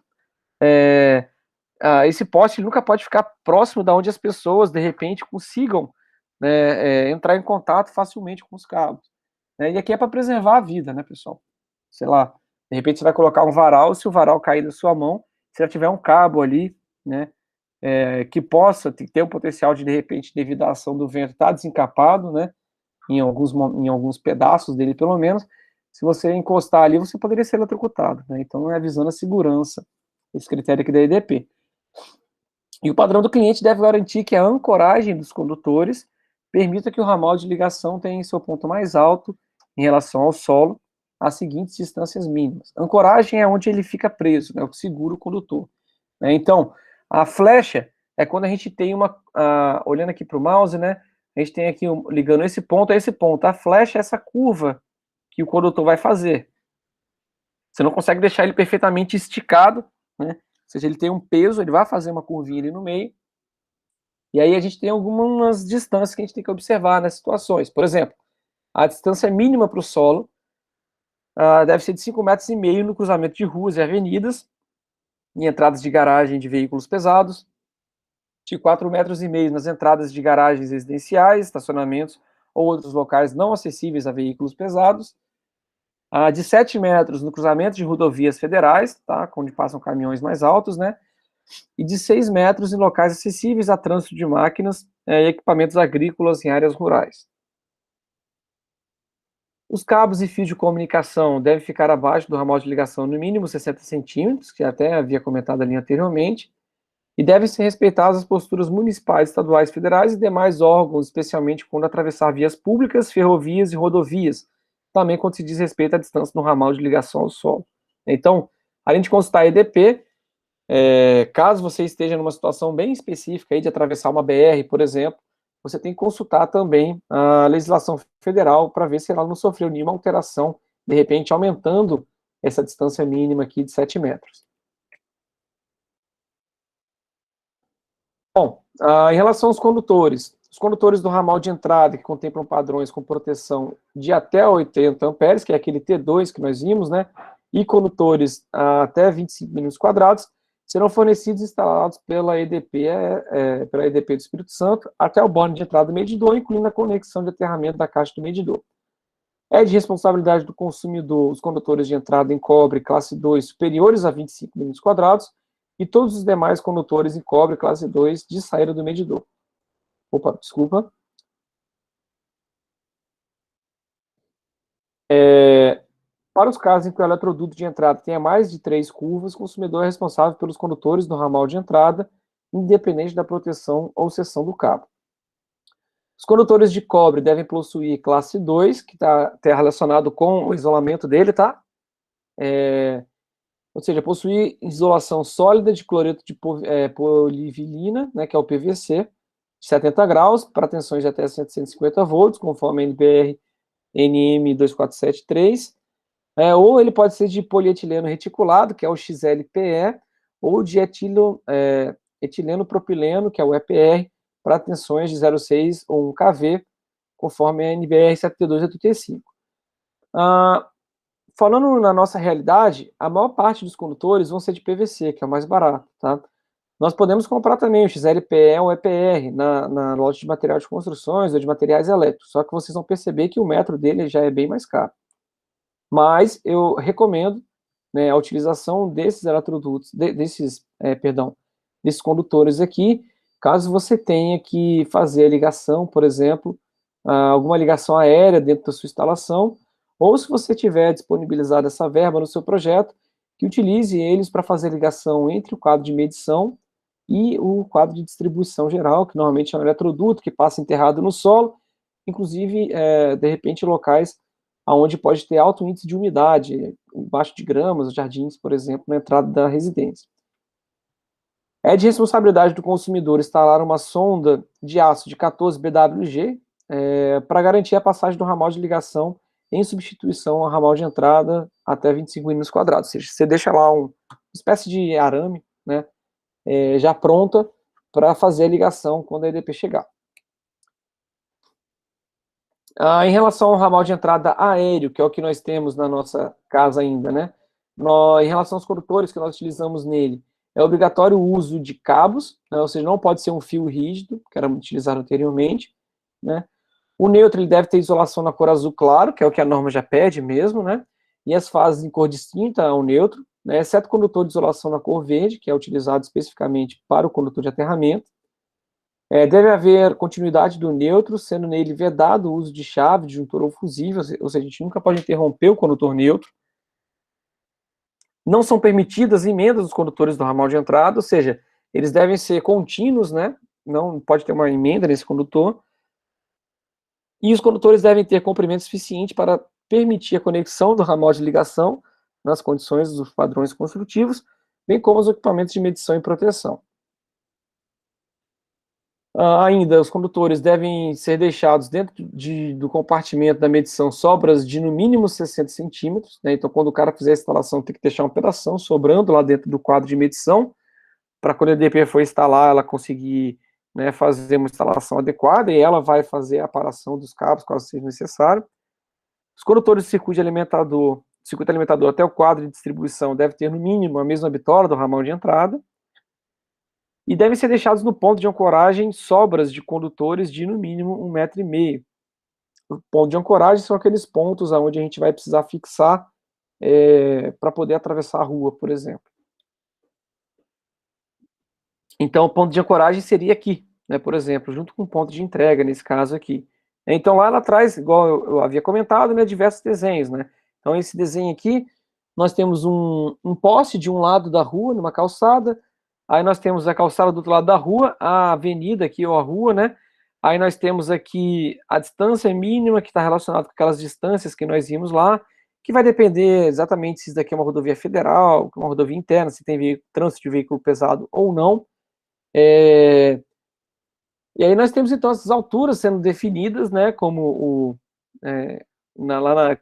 esse poste nunca pode ficar próximo da onde as pessoas, de repente, consigam, né, entrar em contato facilmente com os cabos. Né? E aqui é para preservar a vida, né, pessoal? Sei lá, de repente você vai colocar um varal, se o varal cair da sua mão, se já tiver um cabo ali, né, que possa ter o potencial de repente, devido à ação do vento, estar desencapado, né, em alguns pedaços dele, pelo menos, se você encostar ali, você poderia ser eletrocutado, né? Então, é visando a segurança, esse critério aqui da EDP. E o padrão do cliente deve garantir que a ancoragem dos condutores permita que o ramal de ligação tenha seu ponto mais alto em relação ao solo, as seguintes distâncias mínimas. Ancoragem é onde ele fica preso, né, o que segura o condutor. Então, a flecha é quando a gente tem olhando aqui para o mouse, né, a gente tem aqui ligando esse ponto a esse ponto. A flecha é essa curva que o condutor vai fazer. Você não consegue deixar ele perfeitamente esticado, né? Ou seja, ele tem um peso, ele vai fazer uma curvinha ali no meio. E aí a gente tem algumas distâncias que a gente tem que observar nas situações. Por exemplo, a distância mínima para o solo deve ser de 5,5 m no cruzamento de ruas e avenidas, em entradas de garagem de veículos pesados, de 4,5 m nas entradas de garagens residenciais, estacionamentos ou outros locais não acessíveis a veículos pesados, de 7 metros no cruzamento de rodovias federais, tá, onde passam caminhões mais altos, né, e de 6 metros em locais acessíveis a trânsito de máquinas e equipamentos agrícolas em áreas rurais. Os cabos e fios de comunicação devem ficar abaixo do ramal de ligação no mínimo 60 centímetros, que até havia comentado ali anteriormente, e devem ser respeitadas as posturas municipais, estaduais, federais e demais órgãos, especialmente quando atravessar vias públicas, ferrovias e rodovias, também quando se diz respeito à distância do ramal de ligação ao solo. Então, além de consultar a EDP, caso você esteja numa situação bem específica aí de atravessar uma BR, por exemplo, você tem que consultar também a legislação federal para ver se ela não sofreu nenhuma alteração, de repente aumentando essa distância mínima aqui de 7 metros. Bom, em relação aos condutores, os condutores do ramal de entrada que contemplam padrões com proteção de até 80 amperes, que é aquele T2 que nós vimos, né, e condutores até 25 milímetros quadrados, serão fornecidos e instalados pela EDP do Espírito Santo até o borne de entrada do medidor, incluindo a conexão de aterramento da caixa do medidor. É de responsabilidade do consumidor os condutores de entrada em cobre classe 2 superiores a 25 milímetros quadrados e todos os demais condutores em cobre classe 2 de saída do medidor. Opa, desculpa. Para os casos em que o eletroduto de entrada tenha mais de 3 curvas, o consumidor é responsável pelos condutores do ramal de entrada, independente da proteção ou seção do cabo. Os condutores de cobre devem possuir classe 2, que está relacionado com o isolamento dele, tá? Ou seja, possuir isolação sólida de cloreto de polivilina, né, que é o PVC, de 70 graus, para tensões de até 750 volts, conforme a NBR NM 2473, ou ele pode ser de polietileno reticulado, que é o XLPE, ou de etileno propileno, que é o EPR, para tensões de 0,6 ou 1 kV, conforme a NBR 7285. Falando na nossa realidade, a maior parte dos condutores vão ser de PVC, que é o mais barato, tá? Nós podemos comprar também o XLPE ou EPR na loja de material de construções ou de materiais elétricos, só que vocês vão perceber que o metro dele já é bem mais caro. Mas eu recomendo né, a utilização desses eletrodutos, desses condutores aqui, caso você tenha que fazer a ligação, por exemplo, alguma ligação aérea dentro da sua instalação, ou se você tiver disponibilizado essa verba no seu projeto, que utilize eles para fazer ligação entre o quadro de medição e o quadro de distribuição geral, que normalmente é um eletroduto que passa enterrado no solo, inclusive, de repente, locais onde pode ter alto índice de umidade, embaixo de gramas, jardins, por exemplo, na entrada da residência. É de responsabilidade do consumidor instalar uma sonda de aço de 14 BWG para garantir a passagem do ramal de ligação em substituição ao ramal de entrada até 25 milímetros quadrados. Ou seja, você deixa lá uma espécie de arame, né, já pronta para fazer a ligação quando a EDP chegar. Em relação ao ramal de entrada aéreo, que é o que nós temos na nossa casa ainda, né? Em relação aos condutores que nós utilizamos nele, é obrigatório o uso de cabos, né? Ou seja, não pode ser um fio rígido, que era utilizado anteriormente, né? O neutro ele deve ter isolação na cor azul claro, que é o que a norma já pede mesmo, né? E as fases em cor distinta ao neutro, né? Exceto o condutor de isolação na cor verde, que é utilizado especificamente para o condutor de aterramento. Deve haver continuidade do neutro, sendo nele vedado o uso de chave, disjuntor ou fusível, ou seja, a gente nunca pode interromper o condutor neutro. Não são permitidas emendas dos condutores do ramal de entrada, ou seja, eles devem ser contínuos, né? Não pode ter uma emenda nesse condutor. E os condutores devem ter comprimento suficiente para permitir a conexão do ramal de ligação nas condições dos padrões construtivos, bem como os equipamentos de medição e proteção. Ainda, os condutores devem ser deixados dentro do compartimento da medição sobras de no mínimo 60 centímetros, né? Então, quando o cara fizer a instalação, tem que deixar uma pedação sobrando lá dentro do quadro de medição, para quando a EDP for instalar, ela conseguir, né, fazer uma instalação adequada, e ela vai fazer a aparação dos cabos, caso seja necessário. Os condutores do circuito alimentador até o quadro de distribuição deve ter no mínimo a mesma bitola do ramal de entrada, e devem ser deixados no ponto de ancoragem sobras de condutores de no mínimo 1,5 m. O ponto de ancoragem são aqueles pontos onde a gente vai precisar fixar para poder atravessar a rua, por exemplo. Então, o ponto de ancoragem seria aqui, né, por exemplo, junto com o ponto de entrega, nesse caso aqui. Então, lá ela traz, igual eu havia comentado, né, diversos desenhos, né? Então, esse desenho aqui, nós temos um poste de um lado da rua, numa calçada, aí nós temos a calçada do outro lado da rua, a avenida aqui, ou a rua, né? Aí nós temos aqui a distância mínima, que está relacionada com aquelas distâncias que nós vimos lá, que vai depender exatamente se isso daqui é uma rodovia federal, uma rodovia interna, se tem trânsito de veículo pesado ou não. E aí nós temos, então, essas alturas sendo definidas, né, como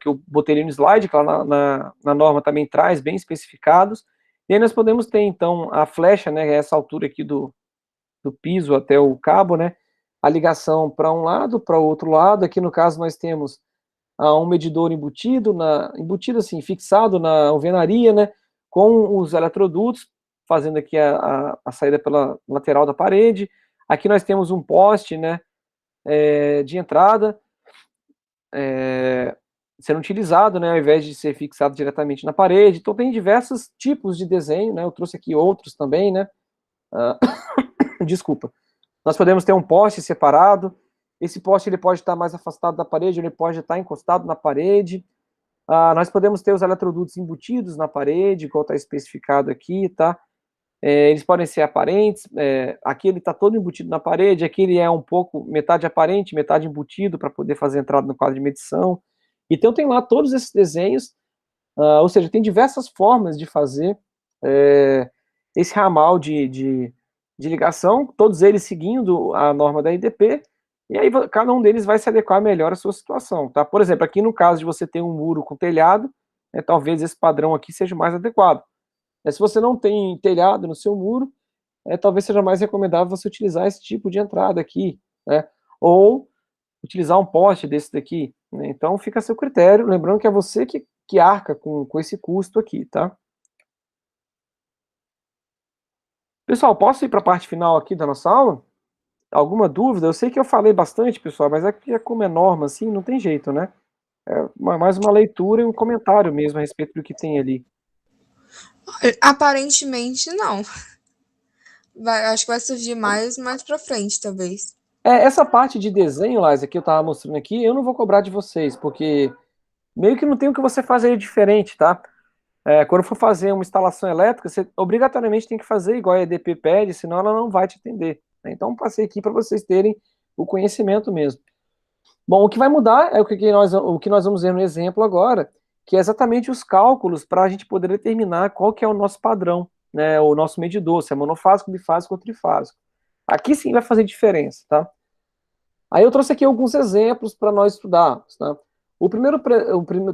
que eu botei ali no slide, que lá na norma também traz, bem especificados. E aí nós podemos ter, então, a flecha, né, essa altura aqui do piso até o cabo, né, a ligação para um lado, para o outro lado. Aqui, no caso, nós temos um medidor embutido assim, fixado na alvenaria, né, com os eletrodutos, fazendo aqui a saída pela lateral da parede. Aqui nós temos um poste, né, de entrada, sendo utilizado, né, ao invés de ser fixado diretamente na parede. Então tem diversos tipos de desenho, né, eu trouxe aqui outros também, né, desculpa. Nós podemos ter um poste separado, esse poste ele pode estar mais afastado da parede, ele pode estar encostado na parede. Nós podemos ter os eletrodutos embutidos na parede, igual está especificado aqui, tá? Eles podem ser aparentes, aqui ele está todo embutido na parede, aqui ele é um pouco, metade aparente, metade embutido, para poder fazer a entrada no quadro de medição. Então tem lá todos esses desenhos, ou seja, tem diversas formas de fazer esse ramal de ligação, todos eles seguindo a norma da IDP, e aí cada um deles vai se adequar melhor à sua situação, tá? Por exemplo, aqui no caso de você ter um muro com telhado, talvez esse padrão aqui seja mais adequado. Se você não tem telhado no seu muro, talvez seja mais recomendável você utilizar esse tipo de entrada aqui, né? Ou utilizar um poste desse daqui, né? Então fica a seu critério, lembrando que é você que arca com esse custo aqui, tá? Pessoal, posso ir para a parte final aqui da nossa aula? Alguma dúvida? Eu sei que eu falei bastante, pessoal, mas aqui como é norma, assim, não tem jeito, né? Mais uma leitura e um comentário mesmo a respeito do que tem ali. Aparentemente, não. Acho que vai surgir mais pra frente, talvez. Essa parte de desenho, Liza, que eu estava mostrando aqui, eu não vou cobrar de vocês, porque meio que não tem o que você fazer diferente, tá? Quando for fazer uma instalação elétrica, você obrigatoriamente tem que fazer igual a EDP pede, senão ela não vai te atender, né? Então, passei aqui para vocês terem o conhecimento mesmo. Bom, o que vai mudar é o que nós vamos ver no exemplo agora, que é exatamente os cálculos para a gente poder determinar qual que é o nosso padrão, né, o nosso medidor, se é monofásico, bifásico ou trifásico. Aqui sim vai fazer diferença, tá? Aí eu trouxe aqui alguns exemplos para nós estudarmos, tá?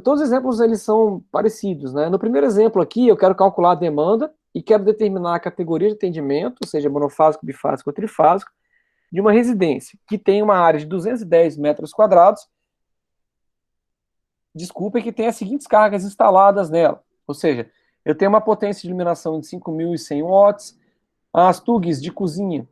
Todos os exemplos eles são parecidos, né? No primeiro exemplo aqui, eu quero calcular a demanda e quero determinar a categoria de atendimento, seja monofásico, bifásico ou trifásico, de uma residência que tem uma área de 210 metros quadrados, desculpa, que tem as seguintes cargas instaladas nela. Ou seja, eu tenho uma potência de iluminação de 5.100 watts, as TUGs de cozinha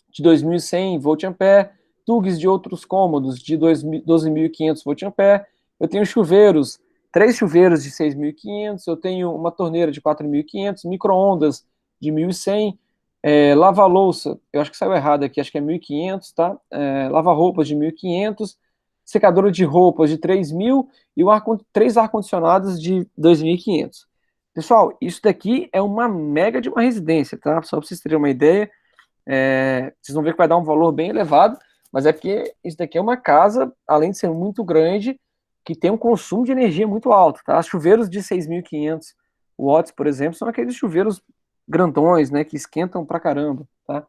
de 2.100 volt-ampere, TUGs de outros cômodos de 12.500 volt-ampere, eu tenho chuveiros, 3 chuveiros de 6.500, eu tenho uma torneira de 4.500, micro-ondas de 1.100, lava-louça, eu acho que saiu errado aqui, acho que é 1.500, tá? Lava-roupas de 1.500, secadora de roupas de 3.000 e 3 ar-condicionados de 2.500. Pessoal, isso daqui é uma mega de uma residência, tá? Só para vocês terem uma ideia, vocês vão ver que vai dar um valor bem elevado, mas é porque isso daqui é uma casa, além de ser muito grande, que tem um consumo de energia muito alto, tá? Chuveiros de 6.500 watts, por exemplo, são aqueles chuveiros grandões, né, que esquentam pra caramba, tá?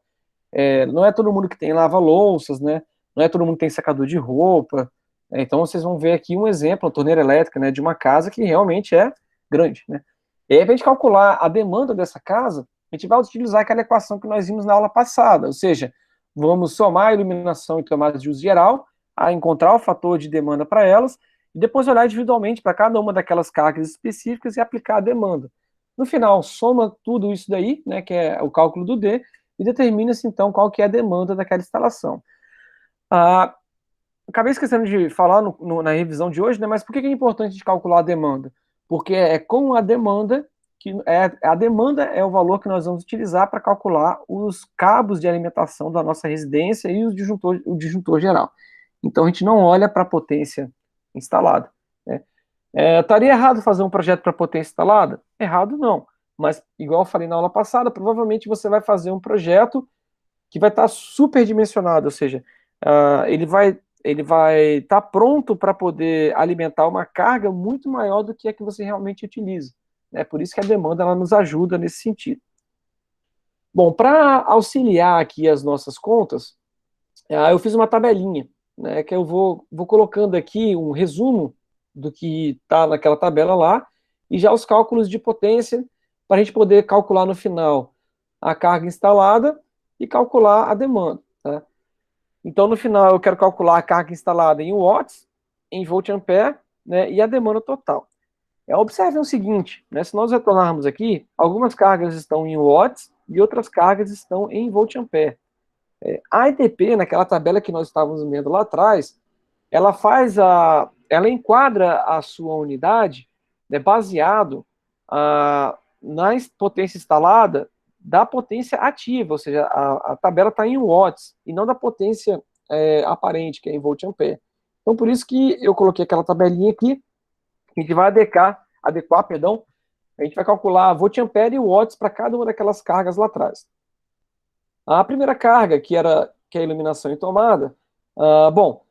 Não é todo mundo que tem lava-louças, né? Não é todo mundo que tem secador de roupa. Então vocês vão ver aqui um exemplo, uma torneira elétrica, né, de uma casa que realmente é grande, né? E aí, para a gente calcular a demanda dessa casa, a gente vai utilizar aquela equação que nós vimos na aula passada, ou seja, vamos somar a iluminação e tomada de uso geral, a encontrar o fator de demanda para elas, e depois olhar individualmente para cada uma daquelas cargas específicas e aplicar a demanda. No final, soma tudo isso daí, né, que é o cálculo do D, e determina-se então qual que é a demanda daquela instalação. Ah, acabei esquecendo de falar na revisão de hoje, né, mas por que é importante de calcular a demanda? Porque é com a demanda que a demanda é o valor que nós vamos utilizar para calcular os cabos de alimentação da nossa residência e o disjuntor geral. Então a gente não olha para a potência instalada, né? Estaria errado fazer um projeto para potência instalada? Errado não. Mas, igual eu falei na aula passada, provavelmente você vai fazer um projeto que vai estar superdimensionado, ou seja, ele vai estar pronto para poder alimentar uma carga muito maior do que a que você realmente utiliza. É por isso que a demanda ela nos ajuda nesse sentido. Bom, para auxiliar aqui as nossas contas, eu fiz uma tabelinha, né, que eu vou colocando aqui um resumo do que está naquela tabela lá, e já os cálculos de potência, para a gente poder calcular no final a carga instalada e calcular a demanda. Tá? Então, no final, eu quero calcular a carga instalada em watts, em volt-ampere, né, e a demanda total. Observem o seguinte, né, se nós retornarmos aqui, algumas cargas estão em watts e outras cargas estão em volt-ampere. A EDP, naquela tabela que nós estávamos vendo lá atrás, ela enquadra a sua unidade, né, baseado na potência instalada da potência ativa, ou seja, a tabela está em watts e não da potência aparente, que é em volt-ampere. Então, por isso que eu coloquei aquela tabelinha aqui, a gente vai adequar, perdão, a gente vai calcular volt-ampere e watts para cada uma daquelas cargas lá atrás. A primeira carga, que é a iluminação em tomada, bom,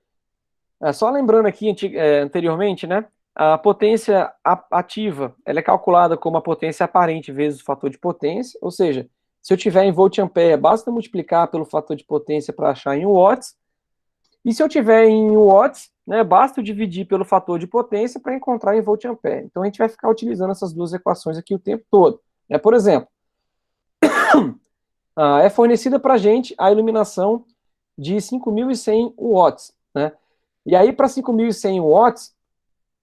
só lembrando aqui anteriormente, né, a potência ativa, ela é calculada como a potência aparente vezes o fator de potência, ou seja, se eu tiver em volt-ampere, basta multiplicar pelo fator de potência para achar em watts, e se eu tiver em watts, né, basta eu dividir pelo fator de potência para encontrar em volt-ampere. Então a gente vai ficar utilizando essas duas equações aqui o tempo todo. Por exemplo, é fornecida para a gente a iluminação de 5.100 watts, né? E aí, para 5.100 watts,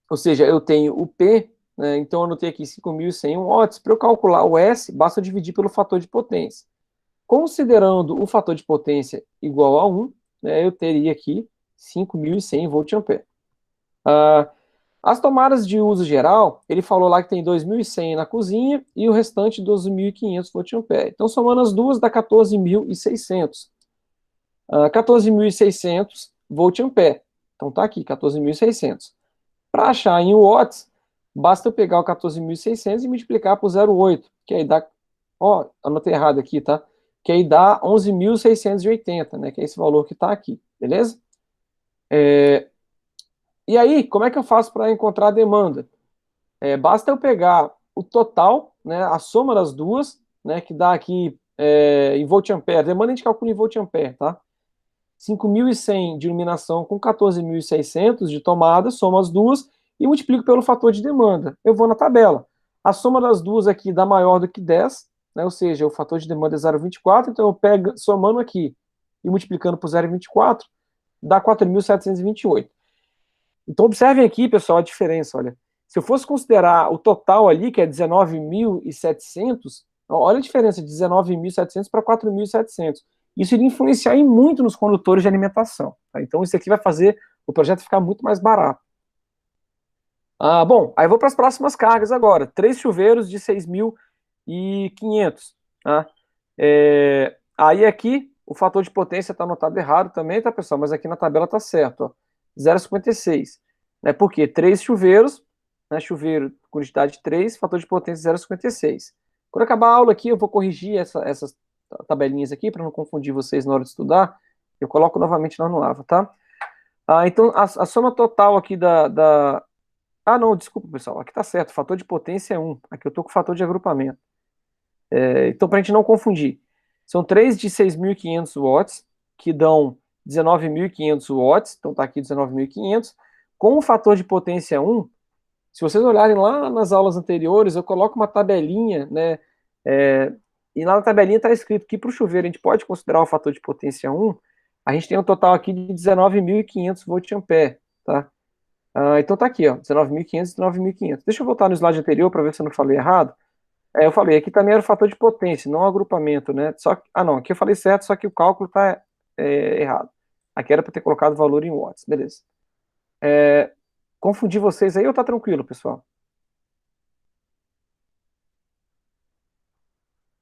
ou seja, eu tenho o P, né, então eu anotei aqui 5.100 watts, para eu calcular o S, basta eu dividir pelo fator de potência. Considerando o fator de potência igual a 1, né, eu teria aqui 5.100 volt-ampere. As tomadas de uso geral, ele falou lá que tem 2.100 na cozinha e o restante 12.500 volt-ampere. Então, somando as duas, dá 14.600. 14.600 volt-ampere. Então, tá aqui, 14.600. Para achar em watts, basta eu pegar o 14.600 e multiplicar por 0,8, que aí dá, ó, anotei errado aqui, tá? Que aí dá 11.680, né? Que é esse valor que está aqui, beleza? E aí, como é que eu faço para encontrar a demanda? Basta eu pegar o total, né, a soma das duas, né, que dá aqui em volt-ampere, demanda a gente calcula em volt-ampere, tá? 5.100 de iluminação com 14.600 de tomada, somo as duas e multiplico pelo fator de demanda. Eu vou na tabela. A soma das duas aqui dá maior do que 10, né, ou seja, o fator de demanda é 0,24, então eu pego, somando aqui e multiplicando por 0,24, dá 4.728. Então, observem aqui, pessoal, a diferença, olha. Se eu fosse considerar o total ali, que é 19.700, olha a diferença de 19.700 para 4.700. Isso iria influenciar em muito nos condutores de alimentação. Tá? Então, isso aqui vai fazer o projeto ficar muito mais barato. Bom, aí eu vou para as próximas cargas agora. 3 chuveiros de 6.500. Tá? Aí aqui, o fator de potência está anotado errado também, tá, pessoal? Mas aqui na tabela está certo, ó. 0,56. Né? Por quê? 3 chuveiros, né? Chuveiro, quantidade 3, fator de potência 0,56. Quando acabar a aula aqui, eu vou corrigir essas tabelinhas aqui, para não confundir vocês na hora de estudar. Eu coloco novamente lá no Lava, tá? Então, a soma total aqui não, desculpa, pessoal. Aqui tá certo, fator de potência é 1. Aqui eu estou com o fator de agrupamento. Então, para a gente não confundir, são 3 de 6.500 watts, que dão 19.500 watts, então está aqui 19.500, com o fator de potência 1, se vocês olharem lá nas aulas anteriores, eu coloco uma tabelinha, né, e lá na tabelinha está escrito que para o chuveiro a gente pode considerar o fator de potência 1, a gente tem um total aqui de 19.500 volt-ampere, tá? Então tá aqui, ó, 19.500 e 19.500. Deixa eu voltar no slide anterior para ver se eu não falei errado. Eu falei, aqui também era o fator de potência, não o agrupamento, né? Não, aqui eu falei certo, só que o cálculo está errado. Aqui era para ter colocado o valor em watts, beleza. Confundi vocês aí ou tá tranquilo, pessoal?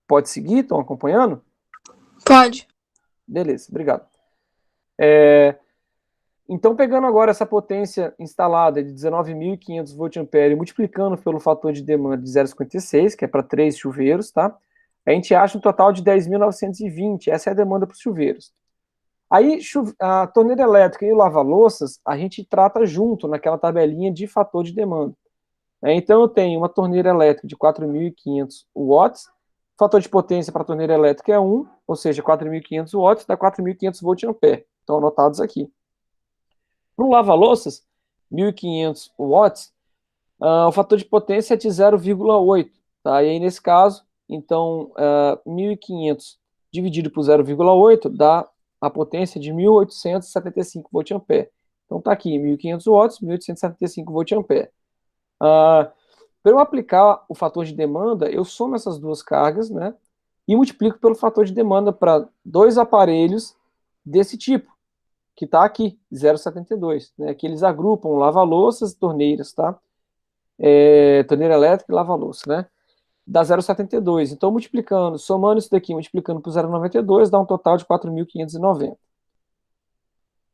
Pode seguir? Estão acompanhando? Pode. Beleza, obrigado. Então, pegando agora essa potência instalada de 19.500 volt-ampere, multiplicando pelo fator de demanda de 0,56, que é para 3 chuveiros, tá? A gente acha um total de 10.920, essa é a demanda para os chuveiros. Aí, a torneira elétrica e o lava-louças, a gente trata junto naquela tabelinha de fator de demanda. Então, eu tenho uma torneira elétrica de 4.500 watts, fator de potência para a torneira elétrica é 1, ou seja, 4.500 watts dá 4.500 volt-ampere. Estão anotados aqui. Para o lava-louças, 1.500 watts, o fator de potência é de 0,8. Tá? E aí, nesse caso, então, 1.500 dividido por 0,8 dá a potência de 1.875 volt-ampere. Então, está aqui, 1.500 watts, 1.875 volt-ampere. Para eu aplicar o fator de demanda, eu somo essas duas cargas, né, e multiplico pelo fator de demanda para dois aparelhos desse tipo, que está aqui, 0,72, né, que eles agrupam lava-louças e torneiras, tá? Torneira elétrica e lava-louça, né? Dá 0,72. Então, multiplicando, somando isso daqui, multiplicando por 0,92, dá um total de 4.590.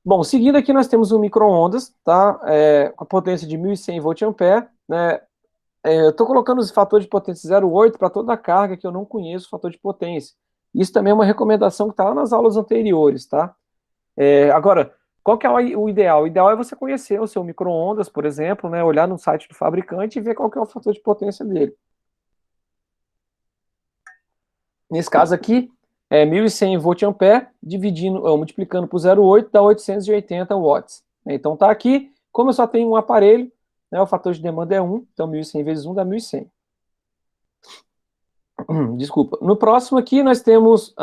Bom, seguindo aqui nós temos um micro-ondas, tá? Com a potência de 1.100 volt-ampere, né? Eu estou colocando os fatores de potência 0,8 para toda a carga que eu não conheço o fator de potência. Isso também é uma recomendação que está lá nas aulas anteriores, tá? Agora, qual que é o ideal? O ideal é você conhecer o seu micro-ondas, por exemplo, né? Olhar no site do fabricante e ver qual que é o fator de potência dele. Nesse caso aqui, 1.100 volt-ampere, multiplicando por 0,8, dá 880 watts. Então tá aqui, como eu só tenho um aparelho, né, o fator de demanda é 1, então 1.100 vezes 1 dá 1.100. Desculpa. No próximo aqui nós temos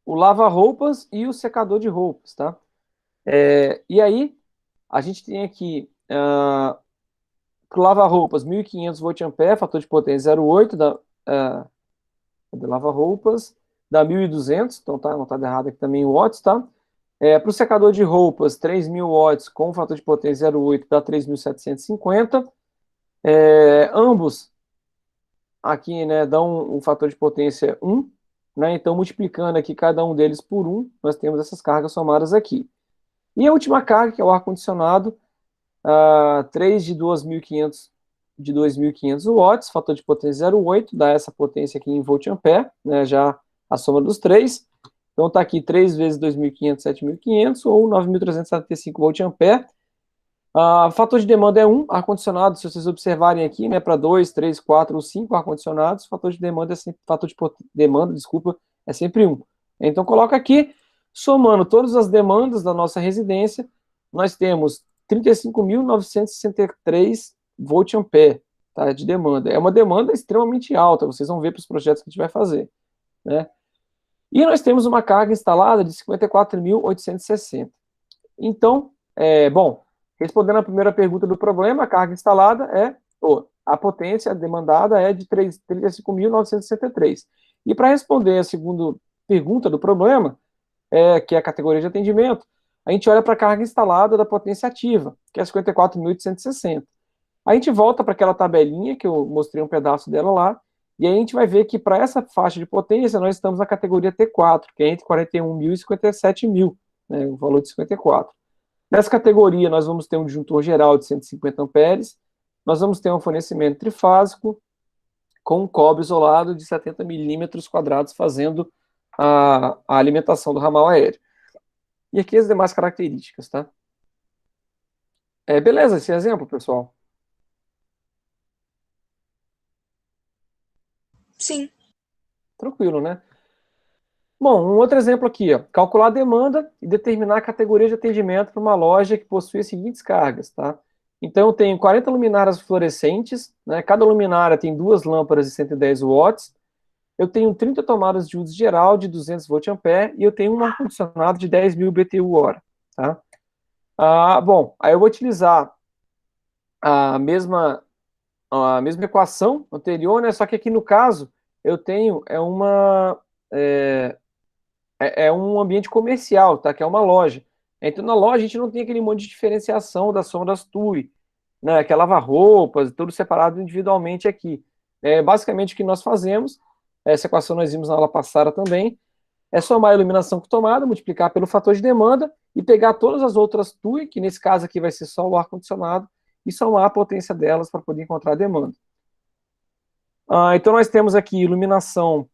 o lava-roupas e o secador de roupas, tá? E aí, a gente tem aqui para o lava-roupas 1.500 volt-ampere, fator de potência 0,8 lava-roupas, dá 1.200, então tá anotado errado aqui também o watts, tá? Para o secador de roupas, 3.000 watts com o fator de potência 0,8 dá 3.750. Ambos aqui, né, dão um fator de potência 1, né, então multiplicando aqui cada um deles por 1, nós temos essas cargas somadas aqui. E a última carga, que é o ar-condicionado, 3 de 2.500 watts, fator de potência 0,8, dá essa potência aqui em volt-ampere, né, já a soma dos três. Então está aqui 3 vezes 2.500, 7.500, ou 9.375 volt-ampere. Fator de demanda é 1, ar-condicionado, se vocês observarem aqui, né, para 2, 3, 4 ou 5 ar-condicionados, fator de demanda é sempre 1. Então coloca aqui, somando todas as demandas da nossa residência, nós temos 35.963 volt-ampere, tá, de demanda. É uma demanda extremamente alta, vocês vão ver para os projetos que a gente vai fazer, né? E nós temos uma carga instalada de 54.860. Então, bom, respondendo a primeira pergunta do problema, a carga instalada a potência demandada é de 35.963. E para responder a segunda pergunta do problema, que é a categoria de atendimento, a gente olha para a carga instalada da potência ativa, que é 54.860. A gente volta para aquela tabelinha que eu mostrei um pedaço dela lá, e aí a gente vai ver que para essa faixa de potência nós estamos na categoria T4, que é entre 41.000 e 57.000, né, o valor de 54. Nessa categoria, nós vamos ter um disjuntor geral de 150 amperes, nós vamos ter um fornecimento trifásico com um cobre isolado de 70 milímetros quadrados, fazendo a alimentação do ramal aéreo. E aqui as demais características, tá? Beleza esse exemplo, pessoal? Sim. Tranquilo, né? Bom, um outro exemplo aqui, ó. Calcular a demanda e determinar a categoria de atendimento para uma loja que possui as seguintes cargas, tá? Então, eu tenho 40 luminárias fluorescentes, né? Cada luminária tem 2 lâmpadas de 110 watts. Eu tenho 30 tomadas de uso geral de 200 volt-ampere e eu tenho um ar-condicionado de 10.000 BTU/hora, tá? Bom, aí eu vou utilizar a mesma, a mesma equação anterior, né? Só que aqui no caso eu tenho um ambiente comercial, tá? Que é uma loja. Então, na loja, a gente não tem aquele monte de diferenciação da soma das TUI, né? Que é lavar roupas, tudo separado individualmente aqui. Basicamente, o que nós fazemos, essa equação nós vimos na aula passada também, é somar a iluminação com tomada, multiplicar pelo fator de demanda e pegar todas as outras TUI, que nesse caso aqui vai ser só o ar-condicionado, e somar a potência delas para poder encontrar a demanda. Então, nós temos aqui iluminação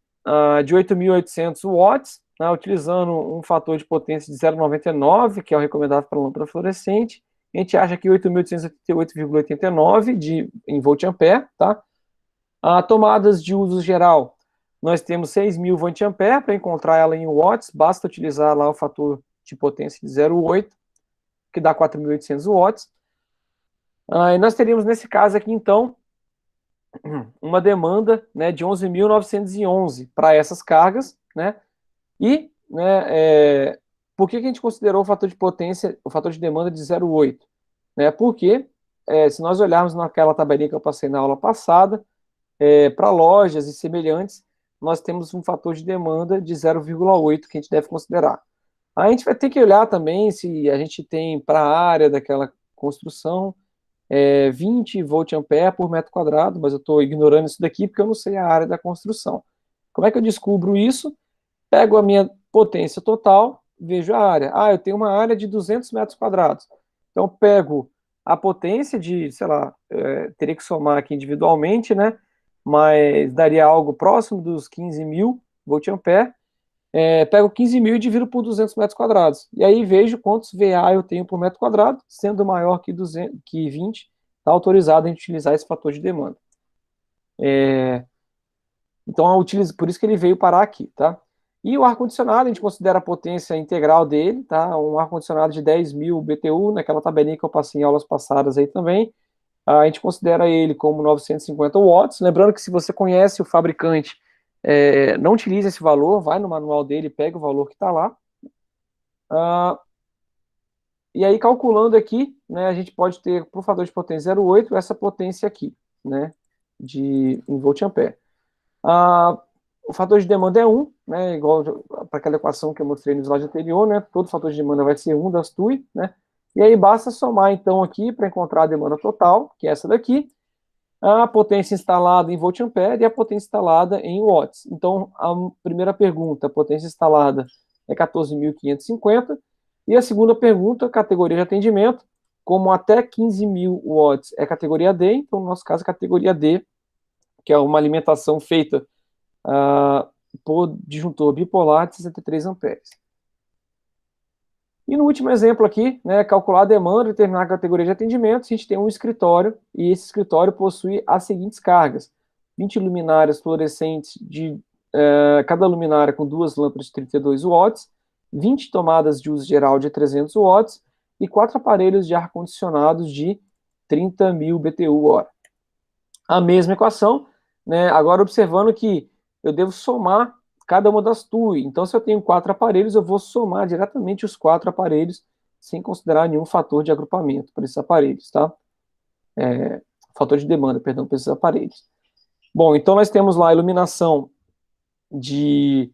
de 8.800 watts, né, utilizando um fator de potência de 0,99, que é o recomendado para a lâmpada fluorescente. A gente acha aqui 8.888,89 em volt-ampere, tá? Tomadas de uso geral, nós temos 6.000 volt-ampere, para encontrar ela em watts, basta utilizar lá o fator de potência de 0,8, que dá 4.800 watts. E nós teríamos nesse caso aqui, então, uma demanda, né, de 11.911 para essas cargas, né? E, né, por que a gente considerou o fator de potência, o fator de demanda de 0,8? Né? Porque, se nós olharmos naquela tabelinha que eu passei na aula passada, para lojas e semelhantes, nós temos um fator de demanda de 0,8 que a gente deve considerar. A gente vai ter que olhar também se a gente tem para a área daquela construção 20 volt-ampere por metro quadrado, mas eu estou ignorando isso daqui porque eu não sei a área da construção. Como é que eu descubro isso? Pego a minha potência total, vejo a área. Eu tenho uma área de 200 metros quadrados. Então, pego a potência de, sei lá, teria que somar aqui individualmente, né? Mas daria algo próximo dos 15.000 volt-ampere. Pego 15.000 e divido por 200 metros quadrados. E aí vejo quantos VA eu tenho por metro quadrado, sendo maior que 20, está autorizado a gente utilizar esse fator de demanda. Então, eu utilizo, por isso que ele veio parar aqui, tá? E o ar-condicionado, a gente considera a potência integral dele, tá? Um ar-condicionado de 10.000 BTU, naquela tabelinha que eu passei em aulas passadas aí também. A gente considera ele como 950 watts. Lembrando que se você conhece o fabricante, não utilize esse valor, vai no manual dele, pega o valor que está lá. E aí, calculando aqui, né, a gente pode ter, por fator de potência 0,8, essa potência aqui, né, em volt-ampere. O fator de demanda é 1, né, igual para aquela equação que eu mostrei no slide anterior, né, todo fator de demanda vai ser 1 das TUI, né, e aí basta somar, então, aqui para encontrar a demanda total, que é essa daqui, a potência instalada em volt-ampere e a potência instalada em watts. Então, a primeira pergunta, a potência instalada é 14.550, e a segunda pergunta, categoria de atendimento, como até 15.000 watts é categoria D, então, no nosso caso, categoria D, que é uma alimentação feita por disjuntor bipolar de 63 amperes. E no último exemplo aqui, né, calcular a demanda e determinar a categoria de atendimento, a gente tem um escritório, e esse escritório possui as seguintes cargas: 20 luminárias fluorescentes, cada luminária com 2 lâmpadas de 32 watts, 20 tomadas de uso geral de 300 watts e 4 aparelhos de ar-condicionado de 30.000 BTU/hora. A mesma equação, né, agora observando que eu devo somar cada uma das TUI. Então, se eu tenho 4 aparelhos, eu vou somar diretamente os 4 aparelhos, sem considerar nenhum fator de agrupamento para esses aparelhos, tá? Fator de demanda, perdão, para esses aparelhos. Bom, então nós temos lá a iluminação de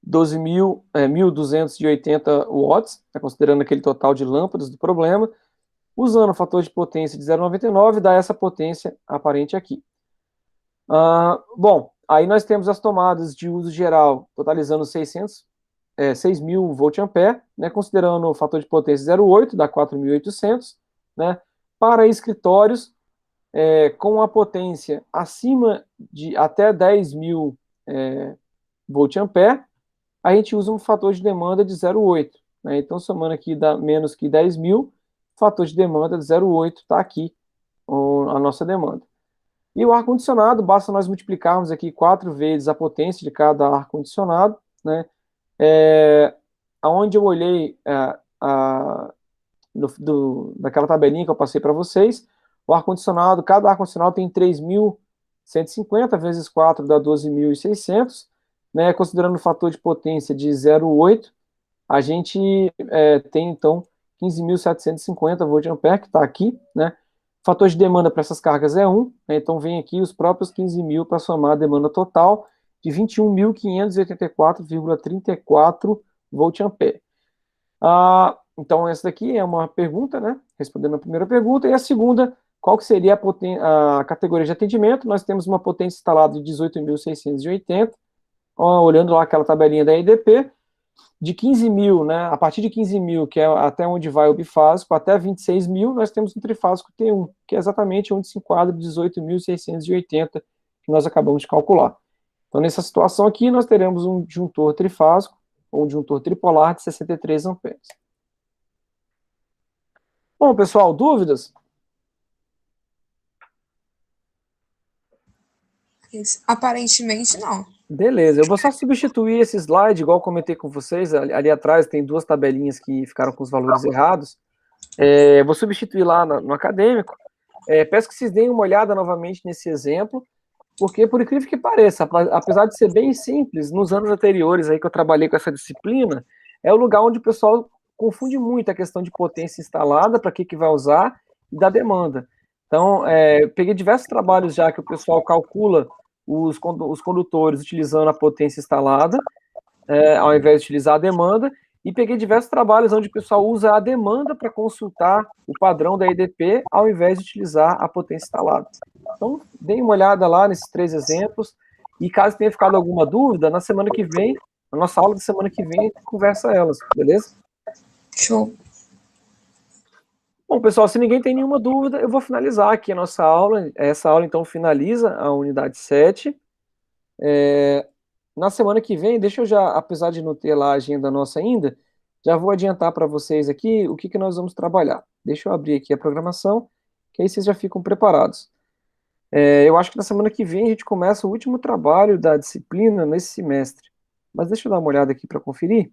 1.280 watts, tá, considerando aquele total de lâmpadas do problema, usando o fator de potência de 0,99, dá essa potência aparente aqui. Bom, aí nós temos as tomadas de uso geral, totalizando 6.000 volt-ampere, né, considerando o fator de potência 0,8, dá 4.800, né, para escritórios com a potência acima de até 10.000 volt-ampere, a gente usa um fator de demanda de 0,8, né, então somando aqui dá menos que 10.000, fator de demanda de 0,8 está aqui, a nossa demanda. E o ar-condicionado, basta nós multiplicarmos aqui 4 vezes a potência de cada ar-condicionado, né? Onde eu olhei daquela tabelinha que eu passei para vocês, o ar-condicionado, cada ar-condicionado tem 3.150 vezes 4 dá 12.600, né? Considerando o fator de potência de 0,8, a gente tem então 15.750 volt-ampere, que está aqui, né? Fator de demanda para essas cargas é 1, né, então vem aqui os próprios 15.000 para somar a demanda total de 21.584,34 volt-ampere. Então essa daqui é uma pergunta, né, respondendo a primeira pergunta, e a segunda, qual que seria a categoria de atendimento? Nós temos uma potência instalada de 18.680, olhando lá aquela tabelinha da EDP, de 15.000, né, a partir de 15.000, que é até onde vai o bifásico, até 26.000, nós temos um trifásico T1, que é exatamente onde se enquadra 18.680, que nós acabamos de calcular. Então, nessa situação aqui, nós teremos um disjuntor trifásico, ou um disjuntor tripolar de 63 amperes. Bom, pessoal, dúvidas? Aparentemente, não. Beleza, eu vou só substituir esse slide, igual eu comentei com vocês, ali atrás tem 2 tabelinhas que ficaram com os valores errados. Vou substituir lá no acadêmico. Peço que vocês deem uma olhada novamente nesse exemplo, porque, por incrível que pareça, apesar de ser bem simples, nos anos anteriores aí que eu trabalhei com essa disciplina, é o lugar onde o pessoal confunde muito a questão de potência instalada, para que vai usar, e da demanda. Então, peguei diversos trabalhos já que o pessoal calcula os condutores utilizando a potência instalada, ao invés de utilizar a demanda, e peguei diversos trabalhos onde o pessoal usa a demanda para consultar o padrão da EDP, ao invés de utilizar a potência instalada. Então, deem uma olhada lá nesses 3 exemplos, e caso tenha ficado alguma dúvida, na semana que vem, na nossa aula da semana que vem, a gente conversa elas, beleza? Show. Bom, pessoal, se ninguém tem nenhuma dúvida, eu vou finalizar aqui a nossa aula. Essa aula, então, finaliza a unidade 7. Na semana que vem, deixa eu já, apesar de não ter lá a agenda nossa ainda, já vou adiantar para vocês aqui o que nós vamos trabalhar. Deixa eu abrir aqui a programação, que aí vocês já ficam preparados. Eu acho que na semana que vem a gente começa o último trabalho da disciplina nesse semestre. Mas deixa eu dar uma olhada aqui para conferir.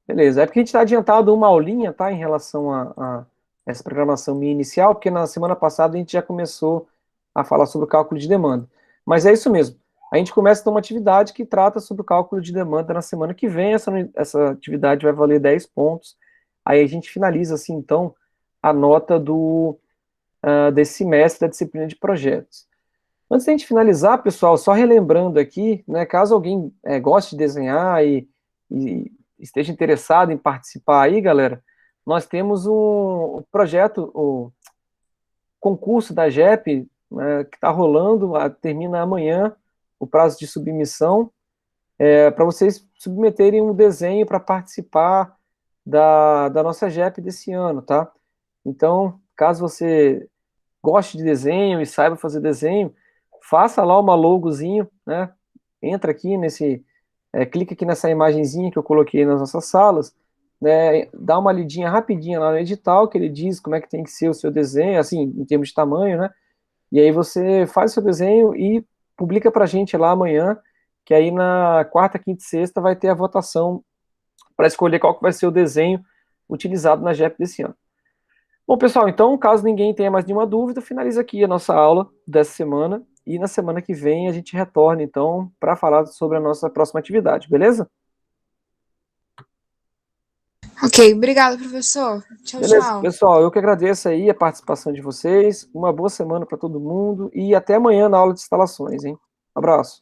Beleza, é porque a gente está adiantado uma aulinha, tá, em relação a essa programação minha inicial, porque na semana passada a gente já começou a falar sobre o cálculo de demanda. Mas é isso mesmo, a gente começa então uma atividade que trata sobre o cálculo de demanda na semana que vem, essa atividade vai valer 10 pontos, aí a gente finaliza assim então a nota desse semestre da disciplina de projetos. Antes da gente finalizar, pessoal, só relembrando aqui, né, caso alguém goste de desenhar e esteja interessado em participar aí, galera, nós temos um projeto, o concurso da JEP, né, que está rolando, termina amanhã o prazo de submissão, para vocês submeterem um desenho para participar da nossa JEP desse ano, tá? Então, caso você goste de desenho e saiba fazer desenho, faça lá uma logozinho, né? Entra aqui clica aqui nessa imagenzinha que eu coloquei nas nossas salas, né? Dá uma lidinha rapidinha lá no edital, que ele diz como é que tem que ser o seu desenho, assim, em termos de tamanho, né? E aí você faz o seu desenho e publica pra gente lá amanhã, que aí na quarta, quinta e sexta vai ter a votação para escolher qual que vai ser o desenho utilizado na JEP desse ano. Bom, pessoal, então, caso ninguém tenha mais nenhuma dúvida, finaliza aqui a nossa aula dessa semana e na semana que vem a gente retorna, então, para falar sobre a nossa próxima atividade, beleza? Ok, obrigada, professor. Tchau, Beleza, tchau. pessoal, eu que agradeço aí a participação de vocês, uma boa semana para todo mundo e até amanhã na aula de instalações, hein? Abraço.